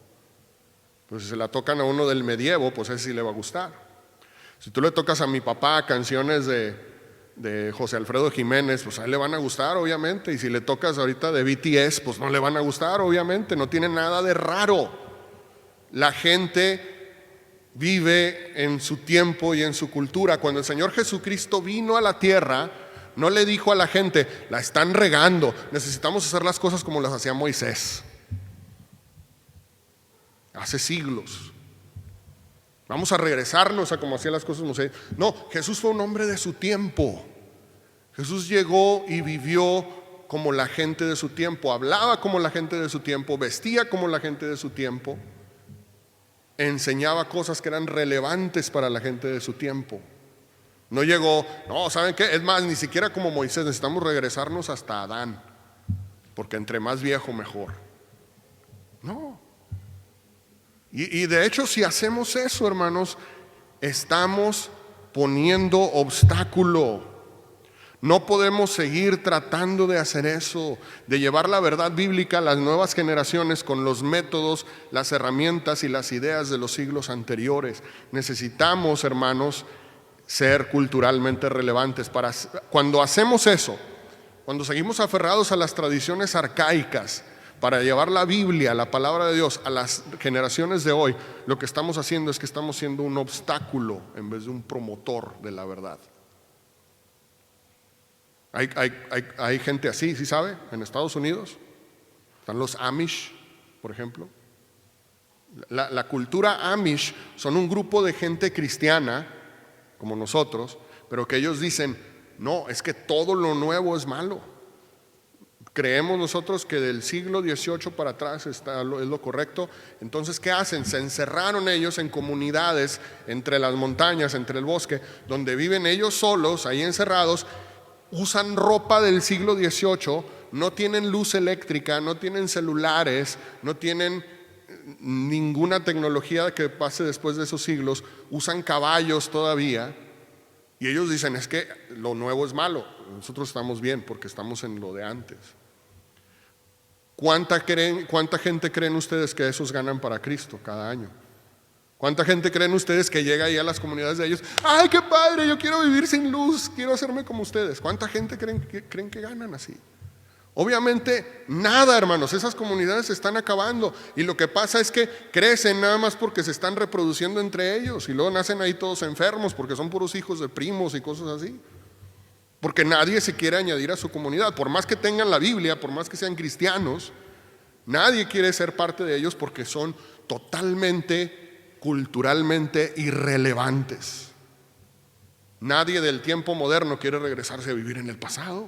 Pues si se la tocan a uno del medievo, pues ese sí le va a gustar. Si tú le tocas a mi papá canciones de José Alfredo Jiménez, pues a él le van a gustar, obviamente. Y si le tocas ahorita de BTS, pues no le van a gustar, obviamente. No tiene nada de raro. La gente vive en su tiempo y en su cultura. Cuando el Señor Jesucristo vino a la tierra, no le dijo a la gente, la están regando, necesitamos hacer las cosas como las hacía Moisés. Hace siglos. Vamos a regresarnos a como hacía las cosas Moisés. No, Jesús fue un hombre de su tiempo. Jesús llegó y vivió como la gente de su tiempo, hablaba como la gente de su tiempo, vestía como la gente de su tiempo, enseñaba cosas que eran relevantes para la gente de su tiempo. No llegó, no, ¿saben qué? Es más, ni siquiera como Moisés, necesitamos regresarnos hasta Adán, porque entre más viejo mejor. No. Y de hecho, si hacemos eso, hermanos, estamos poniendo obstáculo. No podemos seguir tratando de hacer eso, de llevar la verdad bíblica a las nuevas generaciones con los métodos, las herramientas y las ideas de los siglos anteriores. Necesitamos, hermanos, ser culturalmente relevantes. Cuando hacemos eso, cuando seguimos aferrados a las tradiciones arcaicas, para llevar la Biblia, la palabra de Dios, a las generaciones de hoy, lo que estamos haciendo es que estamos siendo un obstáculo en vez de un promotor de la verdad. Hay gente así, ¿sí sabe? En Estados Unidos están los Amish, por ejemplo. La cultura Amish son un grupo de gente cristiana, como nosotros, pero que ellos dicen, no, es que todo lo nuevo es malo. Creemos nosotros que del siglo XVIII para atrás es lo correcto. Entonces, ¿qué hacen? Se encerraron ellos en comunidades entre las montañas, entre el bosque, donde viven ellos solos, ahí encerrados, usan ropa del siglo XVIII, no tienen luz eléctrica, no tienen celulares, no tienen ninguna tecnología que pase después de esos siglos, usan caballos todavía, y ellos dicen, es que lo nuevo es malo, nosotros estamos bien porque estamos en lo de antes. ¿Cuánta gente creen ustedes que esos ganan para Cristo cada año? ¿Cuánta gente creen ustedes que llega ahí a las comunidades de ellos? ¡Ay, qué padre! Yo quiero vivir sin luz, quiero hacerme como ustedes. ¿Cuánta gente creen que ganan así? Obviamente nada, hermanos, esas comunidades se están acabando, y lo que pasa es que crecen nada más porque se están reproduciendo entre ellos, y luego nacen ahí todos enfermos porque son puros hijos de primos y cosas así. Porque nadie se quiere añadir a su comunidad, por más que tengan la Biblia, por más que sean cristianos, nadie quiere ser parte de ellos porque son totalmente, culturalmente irrelevantes. Nadie del tiempo moderno quiere regresarse a vivir en el pasado.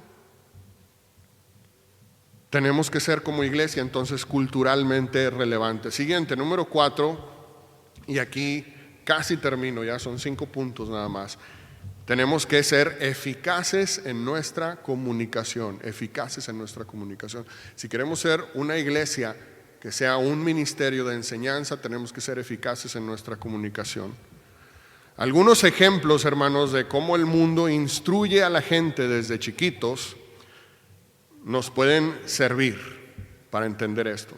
Tenemos que ser como iglesia entonces culturalmente relevantes. Siguiente, número 4, y aquí casi termino, ya son 5 puntos nada más. Tenemos que ser eficaces en nuestra comunicación, eficaces en nuestra comunicación. Si queremos ser una iglesia que sea un ministerio de enseñanza, tenemos que ser eficaces en nuestra comunicación. Algunos ejemplos, hermanos, de cómo el mundo instruye a la gente desde chiquitos nos pueden servir para entender esto.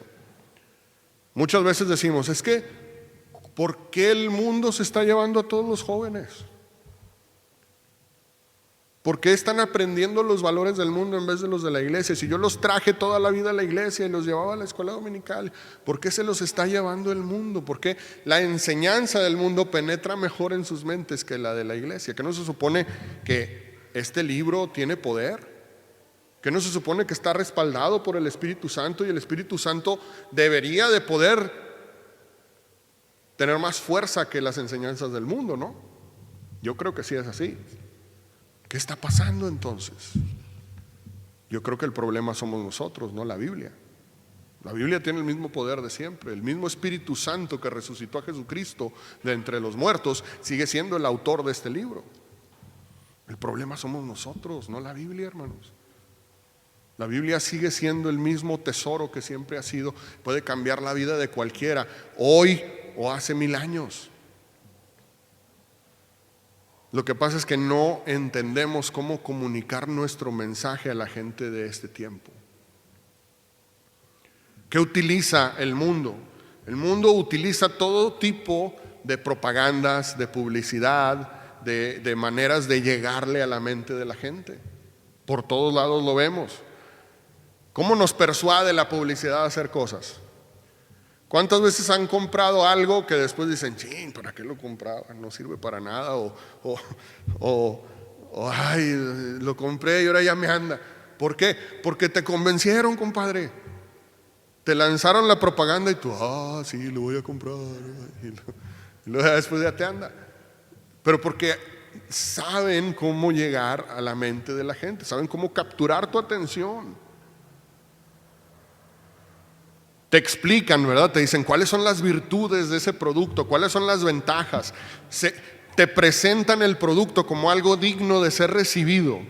Muchas veces decimos, es que, ¿por qué el mundo se está llevando a todos los jóvenes? ¿Por qué están aprendiendo los valores del mundo en vez de los de la iglesia? Si yo los traje toda la vida a la iglesia y los llevaba a la escuela dominical, ¿por qué se los está llevando el mundo? ¿Por qué la enseñanza del mundo penetra mejor en sus mentes que la de la iglesia? ¿Que no se supone que este libro tiene poder? ¿Que no se supone que está respaldado por el Espíritu Santo y el Espíritu Santo debería de poder tener más fuerza que las enseñanzas del mundo, no? Yo creo que sí es así. ¿Qué está pasando entonces? Yo creo que el problema somos nosotros, no la Biblia. La Biblia tiene el mismo poder de siempre. El mismo Espíritu Santo que resucitó a Jesucristo de entre los muertos sigue siendo el autor de este libro. El problema somos nosotros, no la Biblia, hermanos. La Biblia sigue siendo el mismo tesoro que siempre ha sido. Puede cambiar la vida de cualquiera, hoy o hace 1000 años. Lo que pasa es que no entendemos cómo comunicar nuestro mensaje a la gente de este tiempo. ¿Qué utiliza el mundo? El mundo utiliza todo tipo de propagandas, de publicidad, de maneras de llegarle a la mente de la gente. Por todos lados lo vemos. ¿Cómo nos persuade la publicidad a hacer cosas? ¿Cuántas veces han comprado algo que después dicen, chin, ¿para qué lo compraba? No sirve para nada, ay, lo compré y ahora ya me anda. ¿Por qué? Porque te convencieron, compadre. Te lanzaron la propaganda y tú, sí, lo voy a comprar. Y luego después ya te anda. Pero porque saben cómo llegar a la mente de la gente, saben cómo capturar tu atención. Te explican, ¿verdad? Te dicen cuáles son las virtudes de ese producto, cuáles son las ventajas. Te presentan el producto como algo digno de ser recibido.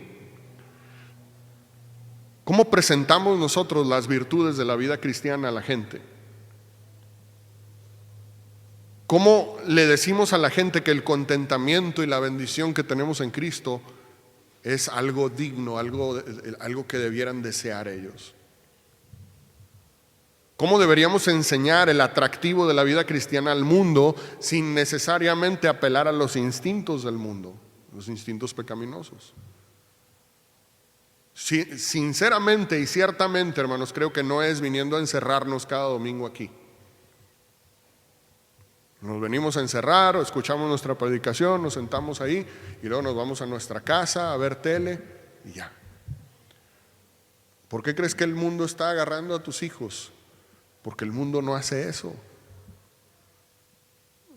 ¿Cómo presentamos nosotros las virtudes de la vida cristiana a la gente? ¿Cómo le decimos a la gente que el contentamiento y la bendición que tenemos en Cristo es algo digno, algo que debieran desear ellos? ¿Cómo deberíamos enseñar el atractivo de la vida cristiana al mundo sin necesariamente apelar a los instintos del mundo, los instintos pecaminosos? Sinceramente y ciertamente, hermanos, creo que no es viniendo a encerrarnos cada domingo aquí. Nos venimos a encerrar o escuchamos nuestra predicación, nos sentamos ahí y luego nos vamos a nuestra casa a ver tele y ya. ¿Por qué crees que el mundo está agarrando a tus hijos? Porque el mundo no hace eso.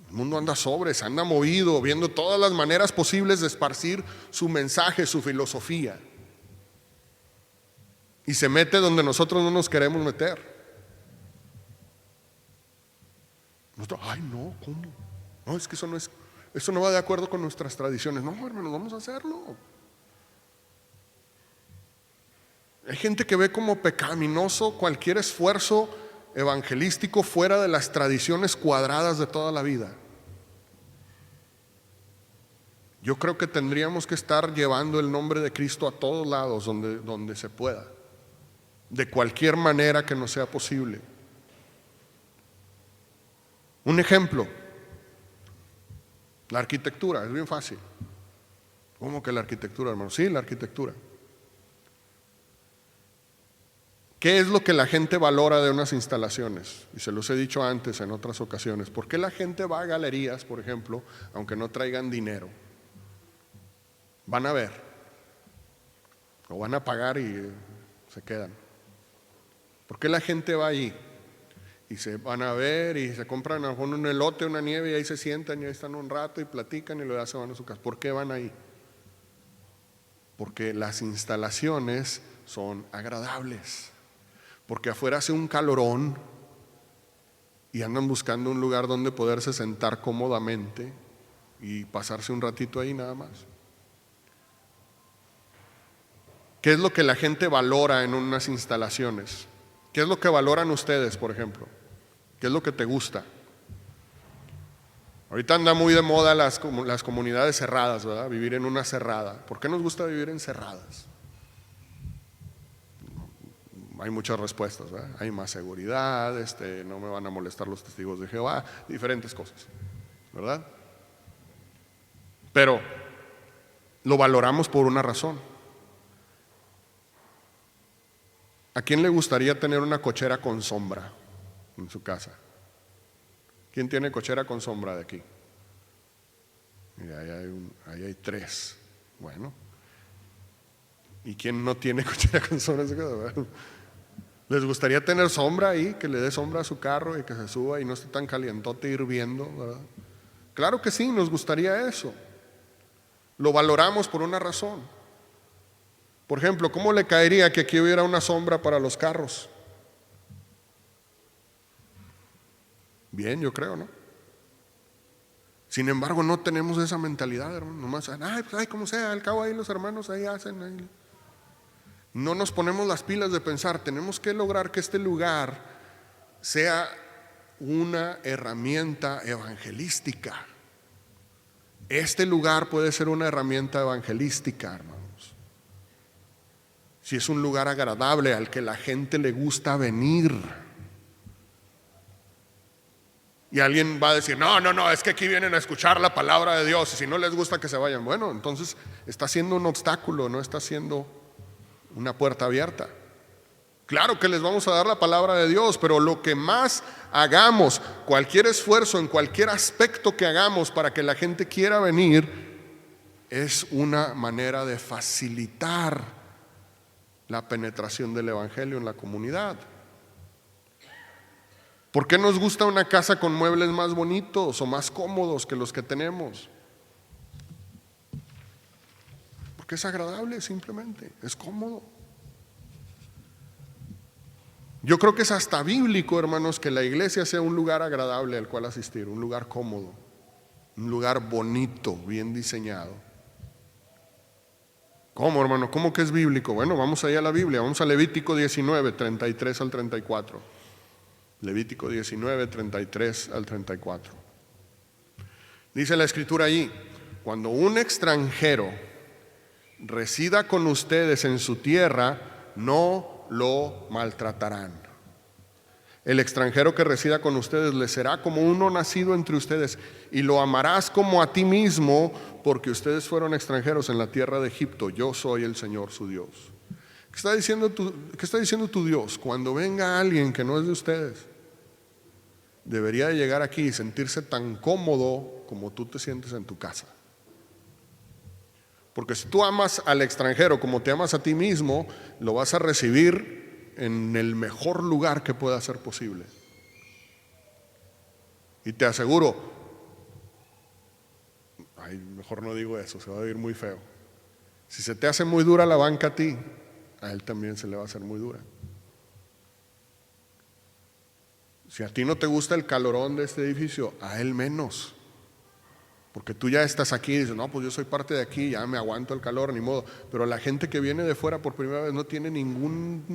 El mundo anda sobres, anda movido, viendo todas las maneras posibles de esparcir su mensaje, su filosofía. y se mete donde nosotros no nos queremos meter. Nosotros, ay no, ¿cómo? No, es que eso no va de acuerdo con nuestras tradiciones. No, hermanos, vamos a hacerlo. Hay gente que ve como pecaminoso cualquier esfuerzo evangelístico fuera de las tradiciones cuadradas de toda la vida. Yo creo que tendríamos que estar llevando el nombre de Cristo a todos lados donde se pueda, de cualquier manera que nos sea posible. Un ejemplo, la arquitectura, es bien fácil. ¿Cómo que la arquitectura, hermano? Sí, la arquitectura. ¿Qué es lo que la gente valora de unas instalaciones? Y se los he dicho antes en otras ocasiones. ¿Por qué la gente va a galerías, por ejemplo, aunque no traigan dinero? Van a ver, o van a pagar y se quedan. ¿Por qué la gente va allí? Y se van a ver y se compran a lo mejor un elote, una nieve, y ahí se sientan y ahí están un rato y platican y luego ya se van a su casa. ¿Por qué van ahí? Porque las instalaciones son agradables. Porque afuera hace un calorón y andan buscando un lugar donde poderse sentar cómodamente y pasarse un ratito ahí nada más. ¿Qué es lo que la gente valora en unas instalaciones? ¿Qué es lo que valoran ustedes, por ejemplo? ¿Qué es lo que te gusta? Ahorita anda muy de moda las comunidades cerradas, ¿verdad? Vivir en una cerrada. ¿Por qué nos gusta vivir en cerradas? Hay muchas respuestas, ¿verdad? Hay más seguridad, no me van a molestar los testigos de Jehová, diferentes cosas, ¿verdad? Pero lo valoramos por una razón. ¿A quién le gustaría tener una cochera con sombra en su casa? ¿Quién tiene cochera con sombra de aquí? Mira, ahí hay 3. Bueno. ¿Y quién no tiene cochera con sombra en su casa? ¿Les gustaría tener sombra ahí? Que le dé sombra a su carro y que se suba y no esté tan calientote hirviendo, ¿verdad? Claro que sí, nos gustaría eso. Lo valoramos por una razón. Por ejemplo, ¿cómo le caería que aquí hubiera una sombra para los carros? Bien, yo creo, ¿no? Sin embargo, no tenemos esa mentalidad, hermano. Nomás, pues como sea, al cabo ahí los hermanos ahí hacen. Ahí. No nos ponemos las pilas de pensar, tenemos que lograr que este lugar sea una herramienta evangelística. Este lugar puede ser una herramienta evangelística, hermanos. Si es un lugar agradable al que la gente le gusta venir. Y alguien va a decir, no, es que aquí vienen a escuchar la palabra de Dios y si no les gusta que se vayan. Bueno, entonces está siendo un obstáculo, no está siendo una puerta abierta. Claro que les vamos a dar la palabra de Dios, pero lo que más hagamos, cualquier esfuerzo en cualquier aspecto que hagamos para que la gente quiera venir, es una manera de facilitar la penetración del evangelio en la comunidad. ¿Por qué nos gusta una casa con muebles más bonitos o más cómodos que los que tenemos? Porque es agradable, simplemente, es cómodo. Yo creo que es hasta bíblico, hermanos, que la iglesia sea un lugar agradable al cual asistir, un lugar cómodo, un lugar bonito, bien diseñado. ¿Cómo, hermano? ¿Cómo que es bíblico? Bueno, vamos allá a la Biblia, vamos a Levítico 19, 33 al 34. Levítico 19, 33 al 34. Dice la escritura allí, cuando un extranjero resida con ustedes en su tierra, no lo maltratarán. El extranjero que resida con ustedes les será como uno nacido entre ustedes y lo amarás como a ti mismo, porque ustedes fueron extranjeros en la tierra de Egipto. Yo soy el Señor su Dios. ¿Qué está diciendo tu Dios? Cuando venga alguien que no es de ustedes, debería de llegar aquí y sentirse tan cómodo como tú te sientes en tu casa. Porque si tú amas al extranjero como te amas a ti mismo, lo vas a recibir en el mejor lugar que pueda ser posible. Y te aseguro, mejor no digo eso, se va a oír muy feo. Si se te hace muy dura la banca a ti, a él también se le va a hacer muy dura. Si a ti no te gusta el calorón de este edificio, a él menos. Porque tú ya estás aquí y dices, no, pues yo soy parte de aquí, ya me aguanto el calor, ni modo. Pero la gente que viene de fuera por primera vez no tiene ningún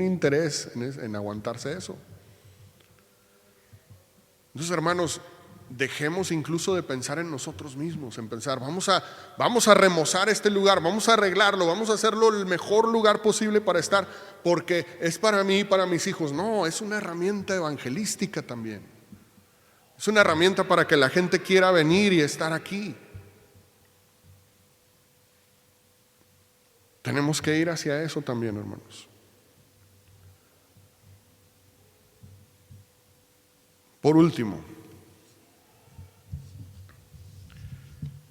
interés en aguantarse eso. Entonces, hermanos, dejemos incluso de pensar en nosotros mismos, en pensar, vamos a remozar este lugar, vamos a arreglarlo, vamos a hacerlo el mejor lugar posible para estar, porque es para mí y para mis hijos. No, es una herramienta evangelística también. Es una herramienta para que la gente quiera venir y estar aquí. Tenemos que ir hacia eso también, hermanos. Por último,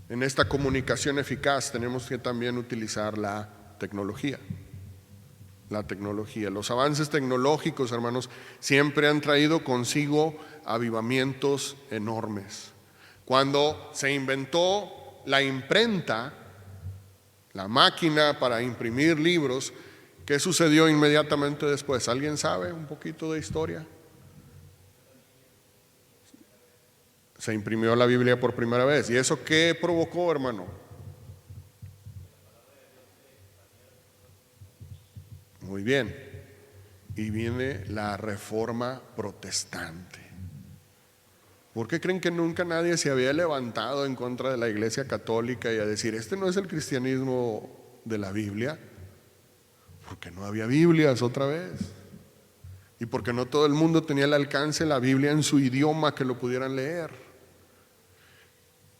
en esta comunicación eficaz tenemos que también utilizar la tecnología. La tecnología. Los avances tecnológicos, hermanos, siempre han traído consigo avivamientos enormes. Cuando se inventó la imprenta, la máquina para imprimir libros, ¿qué sucedió inmediatamente después? ¿Alguien sabe un poquito de historia? Se imprimió la Biblia por primera vez. ¿Y eso qué provocó, hermano? Muy bien. Y viene la Reforma Protestante. ¿Por qué creen que nunca nadie se había levantado en contra de la Iglesia Católica y a decir, este no es el cristianismo de la Biblia? Porque no había Biblias otra vez. Y porque no todo el mundo tenía al alcance la Biblia en su idioma que lo pudieran leer.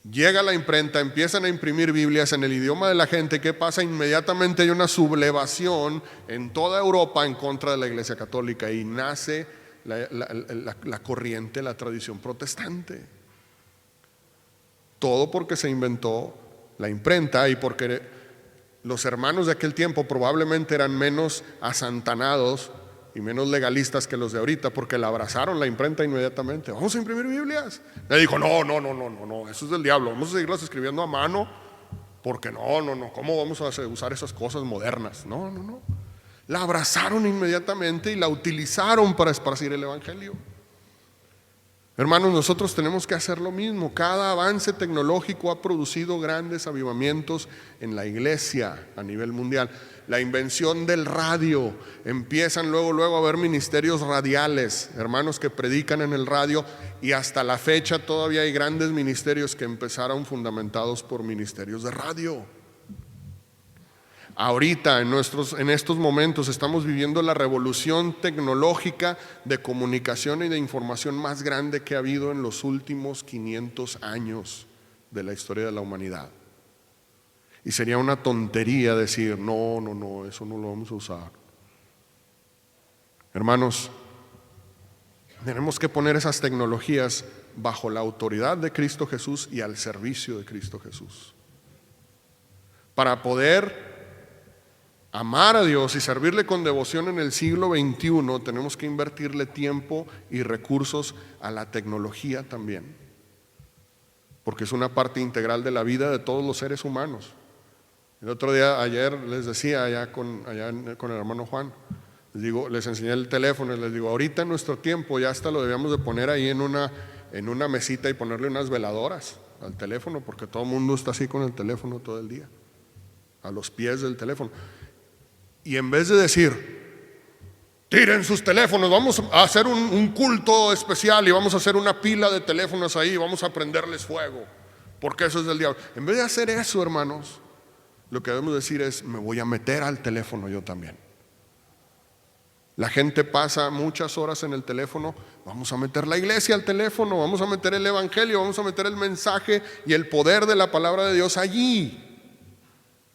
Llega la imprenta, empiezan a imprimir Biblias en el idioma de la gente. ¿Qué pasa? Inmediatamente hay una sublevación en toda Europa en contra de la Iglesia Católica y nace la corriente, la tradición protestante. Todo porque se inventó la imprenta y porque los hermanos de aquel tiempo probablemente eran menos asantanados y menos legalistas que los de ahorita, porque la abrazaron la imprenta inmediatamente. Vamos a imprimir Biblias. Le dijo, no, eso es del diablo, vamos a seguirlas escribiendo a mano, porque no, ¿cómo vamos a usar esas cosas modernas? No. La abrazaron inmediatamente y la utilizaron para esparcir el evangelio. Hermanos, nosotros tenemos que hacer lo mismo. Cada avance tecnológico ha producido grandes avivamientos en la iglesia a nivel mundial. La invención del radio, empiezan luego a haber ministerios radiales, hermanos que predican en el radio, y hasta la fecha todavía hay grandes ministerios que empezaron fundamentados por ministerios de radio. Ahorita en estos momentos estamos viviendo la revolución tecnológica de comunicación y de información más grande que ha habido en los últimos 500 años de la historia de la humanidad. Y sería una tontería decir, no, eso no lo vamos a usar. Hermanos, tenemos que poner esas tecnologías bajo la autoridad de Cristo Jesús y al servicio de Cristo Jesús. Para poder amar a Dios y servirle con devoción en el siglo XXI, tenemos que invertirle tiempo y recursos a la tecnología también, porque es una parte integral de la vida de todos los seres humanos. El otro día, ayer les decía allá con el hermano Juan, les enseñé el teléfono y les digo, ahorita en nuestro tiempo ya hasta lo debíamos de poner ahí en una mesita y ponerle unas veladoras al teléfono, porque todo el mundo está así con el teléfono todo el día, a los pies del teléfono. Y en vez de decir, tiren sus teléfonos, vamos a hacer un culto especial y vamos a hacer una pila de teléfonos ahí, vamos a prenderles fuego, porque eso es del diablo. En vez de hacer eso, hermanos, lo que debemos decir es, me voy a meter al teléfono yo también. La gente pasa muchas horas en el teléfono, vamos a meter la iglesia al teléfono, vamos a meter el evangelio, vamos a meter el mensaje y el poder de la palabra de Dios allí.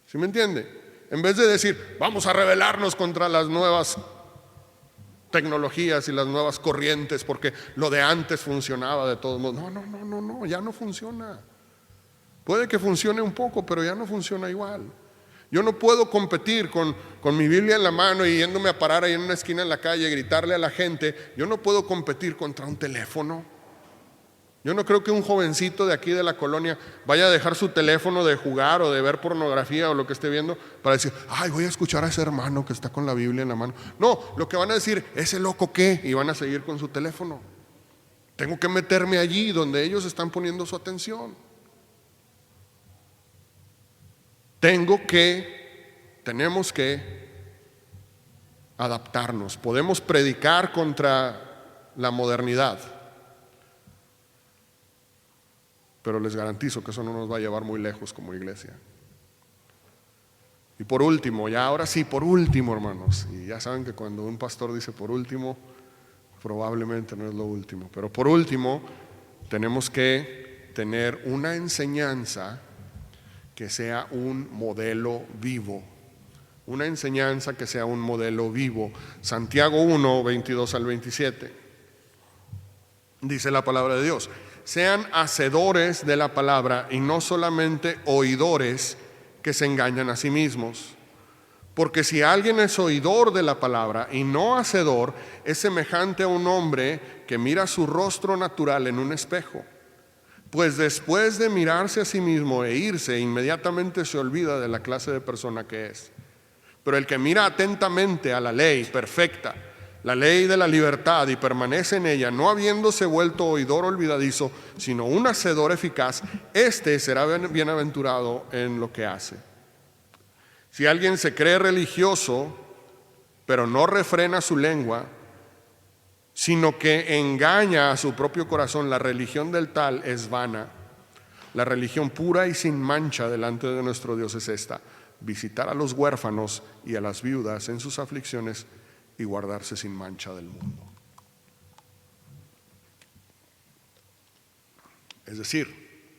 ¿Sí me entiende? En vez de decir, vamos a rebelarnos contra las nuevas tecnologías y las nuevas corrientes, porque lo de antes funcionaba de todos modos. No, ya no funciona. Puede que funcione un poco, pero ya no funciona igual. Yo no puedo competir con mi Biblia en la mano y yéndome a parar ahí en una esquina en la calle, gritarle a la gente. Yo no puedo competir contra un teléfono. Yo no creo que un jovencito de aquí de la colonia vaya a dejar su teléfono de jugar o de ver pornografía o lo que esté viendo para decir, ay, voy a escuchar a ese hermano que está con la Biblia en la mano. No, lo que van a decir, ¿ese loco qué? Y van a seguir con su teléfono. Tengo que meterme allí donde ellos están poniendo su atención. Tenemos que adaptarnos. Podemos predicar contra la modernidad, pero les garantizo que eso no nos va a llevar muy lejos como iglesia. Y por último, hermanos, y ya saben que cuando un pastor dice por último, probablemente no es lo último, pero por último, tenemos que tener una enseñanza que sea un modelo vivo. Una enseñanza que sea un modelo vivo. Santiago 1, 22 al 27. Dice la palabra de Dios: sean hacedores de la palabra y no solamente oidores que se engañan a sí mismos. Porque si alguien es oidor de la palabra y no hacedor, es semejante a un hombre que mira su rostro natural en un espejo. Pues después de mirarse a sí mismo e irse, inmediatamente se olvida de la clase de persona que es. Pero el que mira atentamente a la ley perfecta, la ley de la libertad, y permanece en ella, no habiéndose vuelto oidor olvidadizo, sino un hacedor eficaz, éste será bienaventurado en lo que hace. Si alguien se cree religioso, pero no refrena su lengua, sino que engaña a su propio corazón, la religión del tal es vana. La religión pura y sin mancha delante de nuestro Dios es esta: visitar a los huérfanos y a las viudas en sus aflicciones y guardarse sin mancha del mundo. Es decir,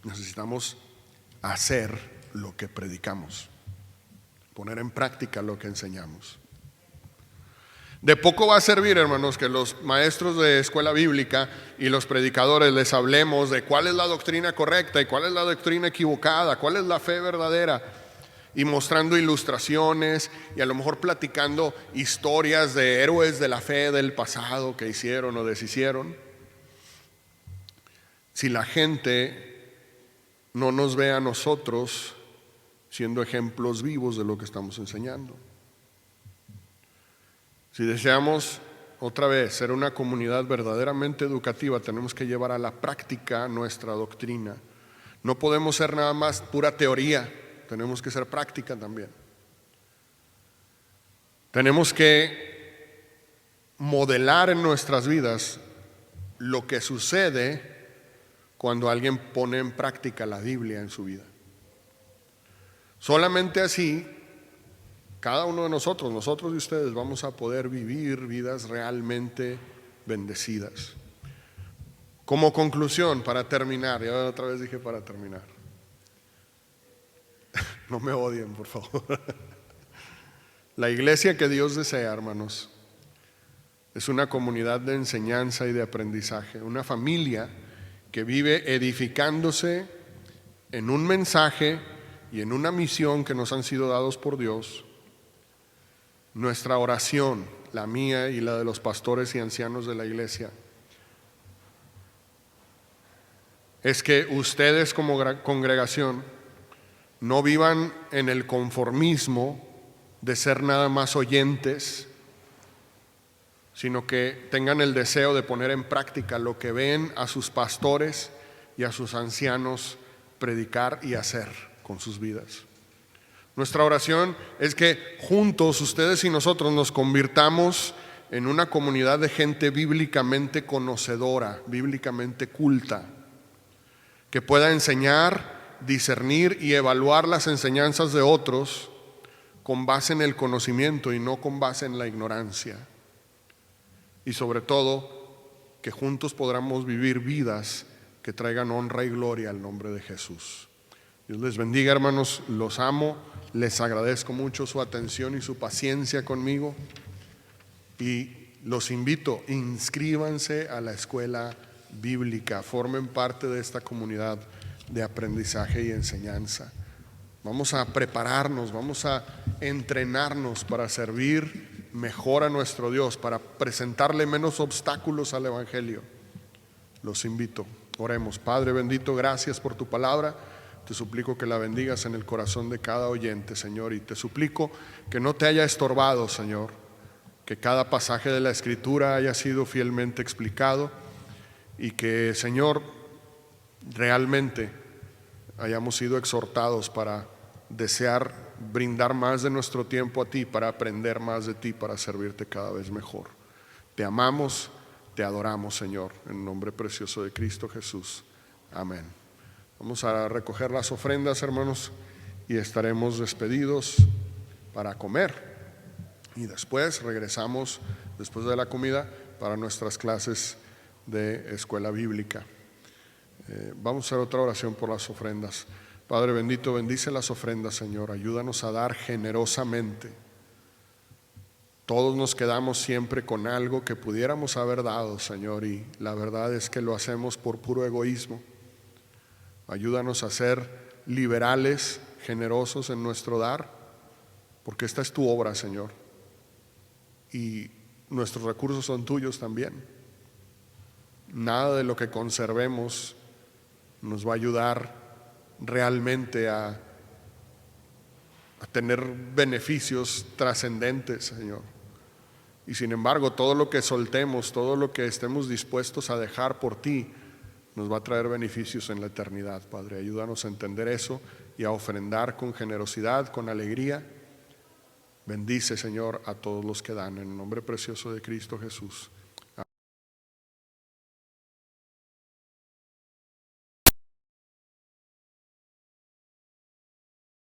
necesitamos hacer lo que predicamos, poner en práctica lo que enseñamos. De poco va a servir, hermanos, que los maestros de escuela bíblica y los predicadores les hablemos de cuál es la doctrina correcta y cuál es la doctrina equivocada, cuál es la fe verdadera, y mostrando ilustraciones y a lo mejor platicando historias de héroes de la fe del pasado que hicieron o deshicieron. Si la gente no nos ve a nosotros siendo ejemplos vivos de lo que estamos enseñando. Si deseamos, otra vez, ser una comunidad verdaderamente educativa, tenemos que llevar a la práctica nuestra doctrina. No podemos ser nada más pura teoría, tenemos que ser práctica también. Tenemos que modelar en nuestras vidas lo que sucede cuando alguien pone en práctica la Biblia en su vida. Solamente así, cada uno de nosotros y ustedes, vamos a poder vivir vidas realmente bendecidas. Como conclusión, para terminar, ya otra vez dije para terminar. No me odien, por favor. La iglesia que Dios desea, hermanos, es una comunidad de enseñanza y de aprendizaje, una familia que vive edificándose en un mensaje y en una misión que nos han sido dados por Dios. Nuestra oración, la mía y la de los pastores y ancianos de la iglesia, es que ustedes como congregación no vivan en el conformismo de ser nada más oyentes, sino que tengan el deseo de poner en práctica lo que ven a sus pastores y a sus ancianos predicar y hacer con sus vidas. Nuestra oración es que juntos, ustedes y nosotros, nos convirtamos en una comunidad de gente bíblicamente conocedora, bíblicamente culta, que pueda enseñar, discernir y evaluar las enseñanzas de otros con base en el conocimiento y no con base en la ignorancia. Y sobre todo, que juntos podamos vivir vidas que traigan honra y gloria al nombre de Jesús. Dios les bendiga, hermanos, los amo, les agradezco mucho su atención y su paciencia conmigo y los invito, inscríbanse a la escuela bíblica, formen parte de esta comunidad de aprendizaje y enseñanza. Vamos a prepararnos, vamos a entrenarnos para servir mejor a nuestro Dios, para presentarle menos obstáculos al Evangelio. Los invito. Oremos. Padre bendito, gracias por tu palabra. Te suplico que la bendigas en el corazón de cada oyente, Señor, y te suplico que no te haya estorbado, Señor, que cada pasaje de la Escritura haya sido fielmente explicado y que, Señor, realmente hayamos sido exhortados para desear brindar más de nuestro tiempo a ti, para aprender más de ti, para servirte cada vez mejor. Te amamos, te adoramos, Señor, en el nombre precioso de Cristo Jesús. Amén. Vamos a recoger las ofrendas, hermanos, y estaremos despedidos para comer. Y después regresamos, después de la comida, para nuestras clases de escuela bíblica. Vamos a hacer otra oración por las ofrendas. Padre bendito, bendice las ofrendas, Señor. Ayúdanos a dar generosamente. Todos nos quedamos siempre con algo que pudiéramos haber dado, Señor, y la verdad es que lo hacemos por puro egoísmo. Ayúdanos a ser liberales, generosos en nuestro dar, porque esta es tu obra, Señor, y nuestros recursos son tuyos también. Nada de lo que conservemos nos va a ayudar realmente a tener beneficios trascendentes, Señor. Y sin embargo, todo lo que soltemos, todo lo que estemos dispuestos a dejar por ti, nos va a traer beneficios en la eternidad, Padre. Ayúdanos a entender eso y a ofrendar con generosidad, con alegría. Bendice, Señor, a todos los que dan, en el nombre precioso de Cristo Jesús.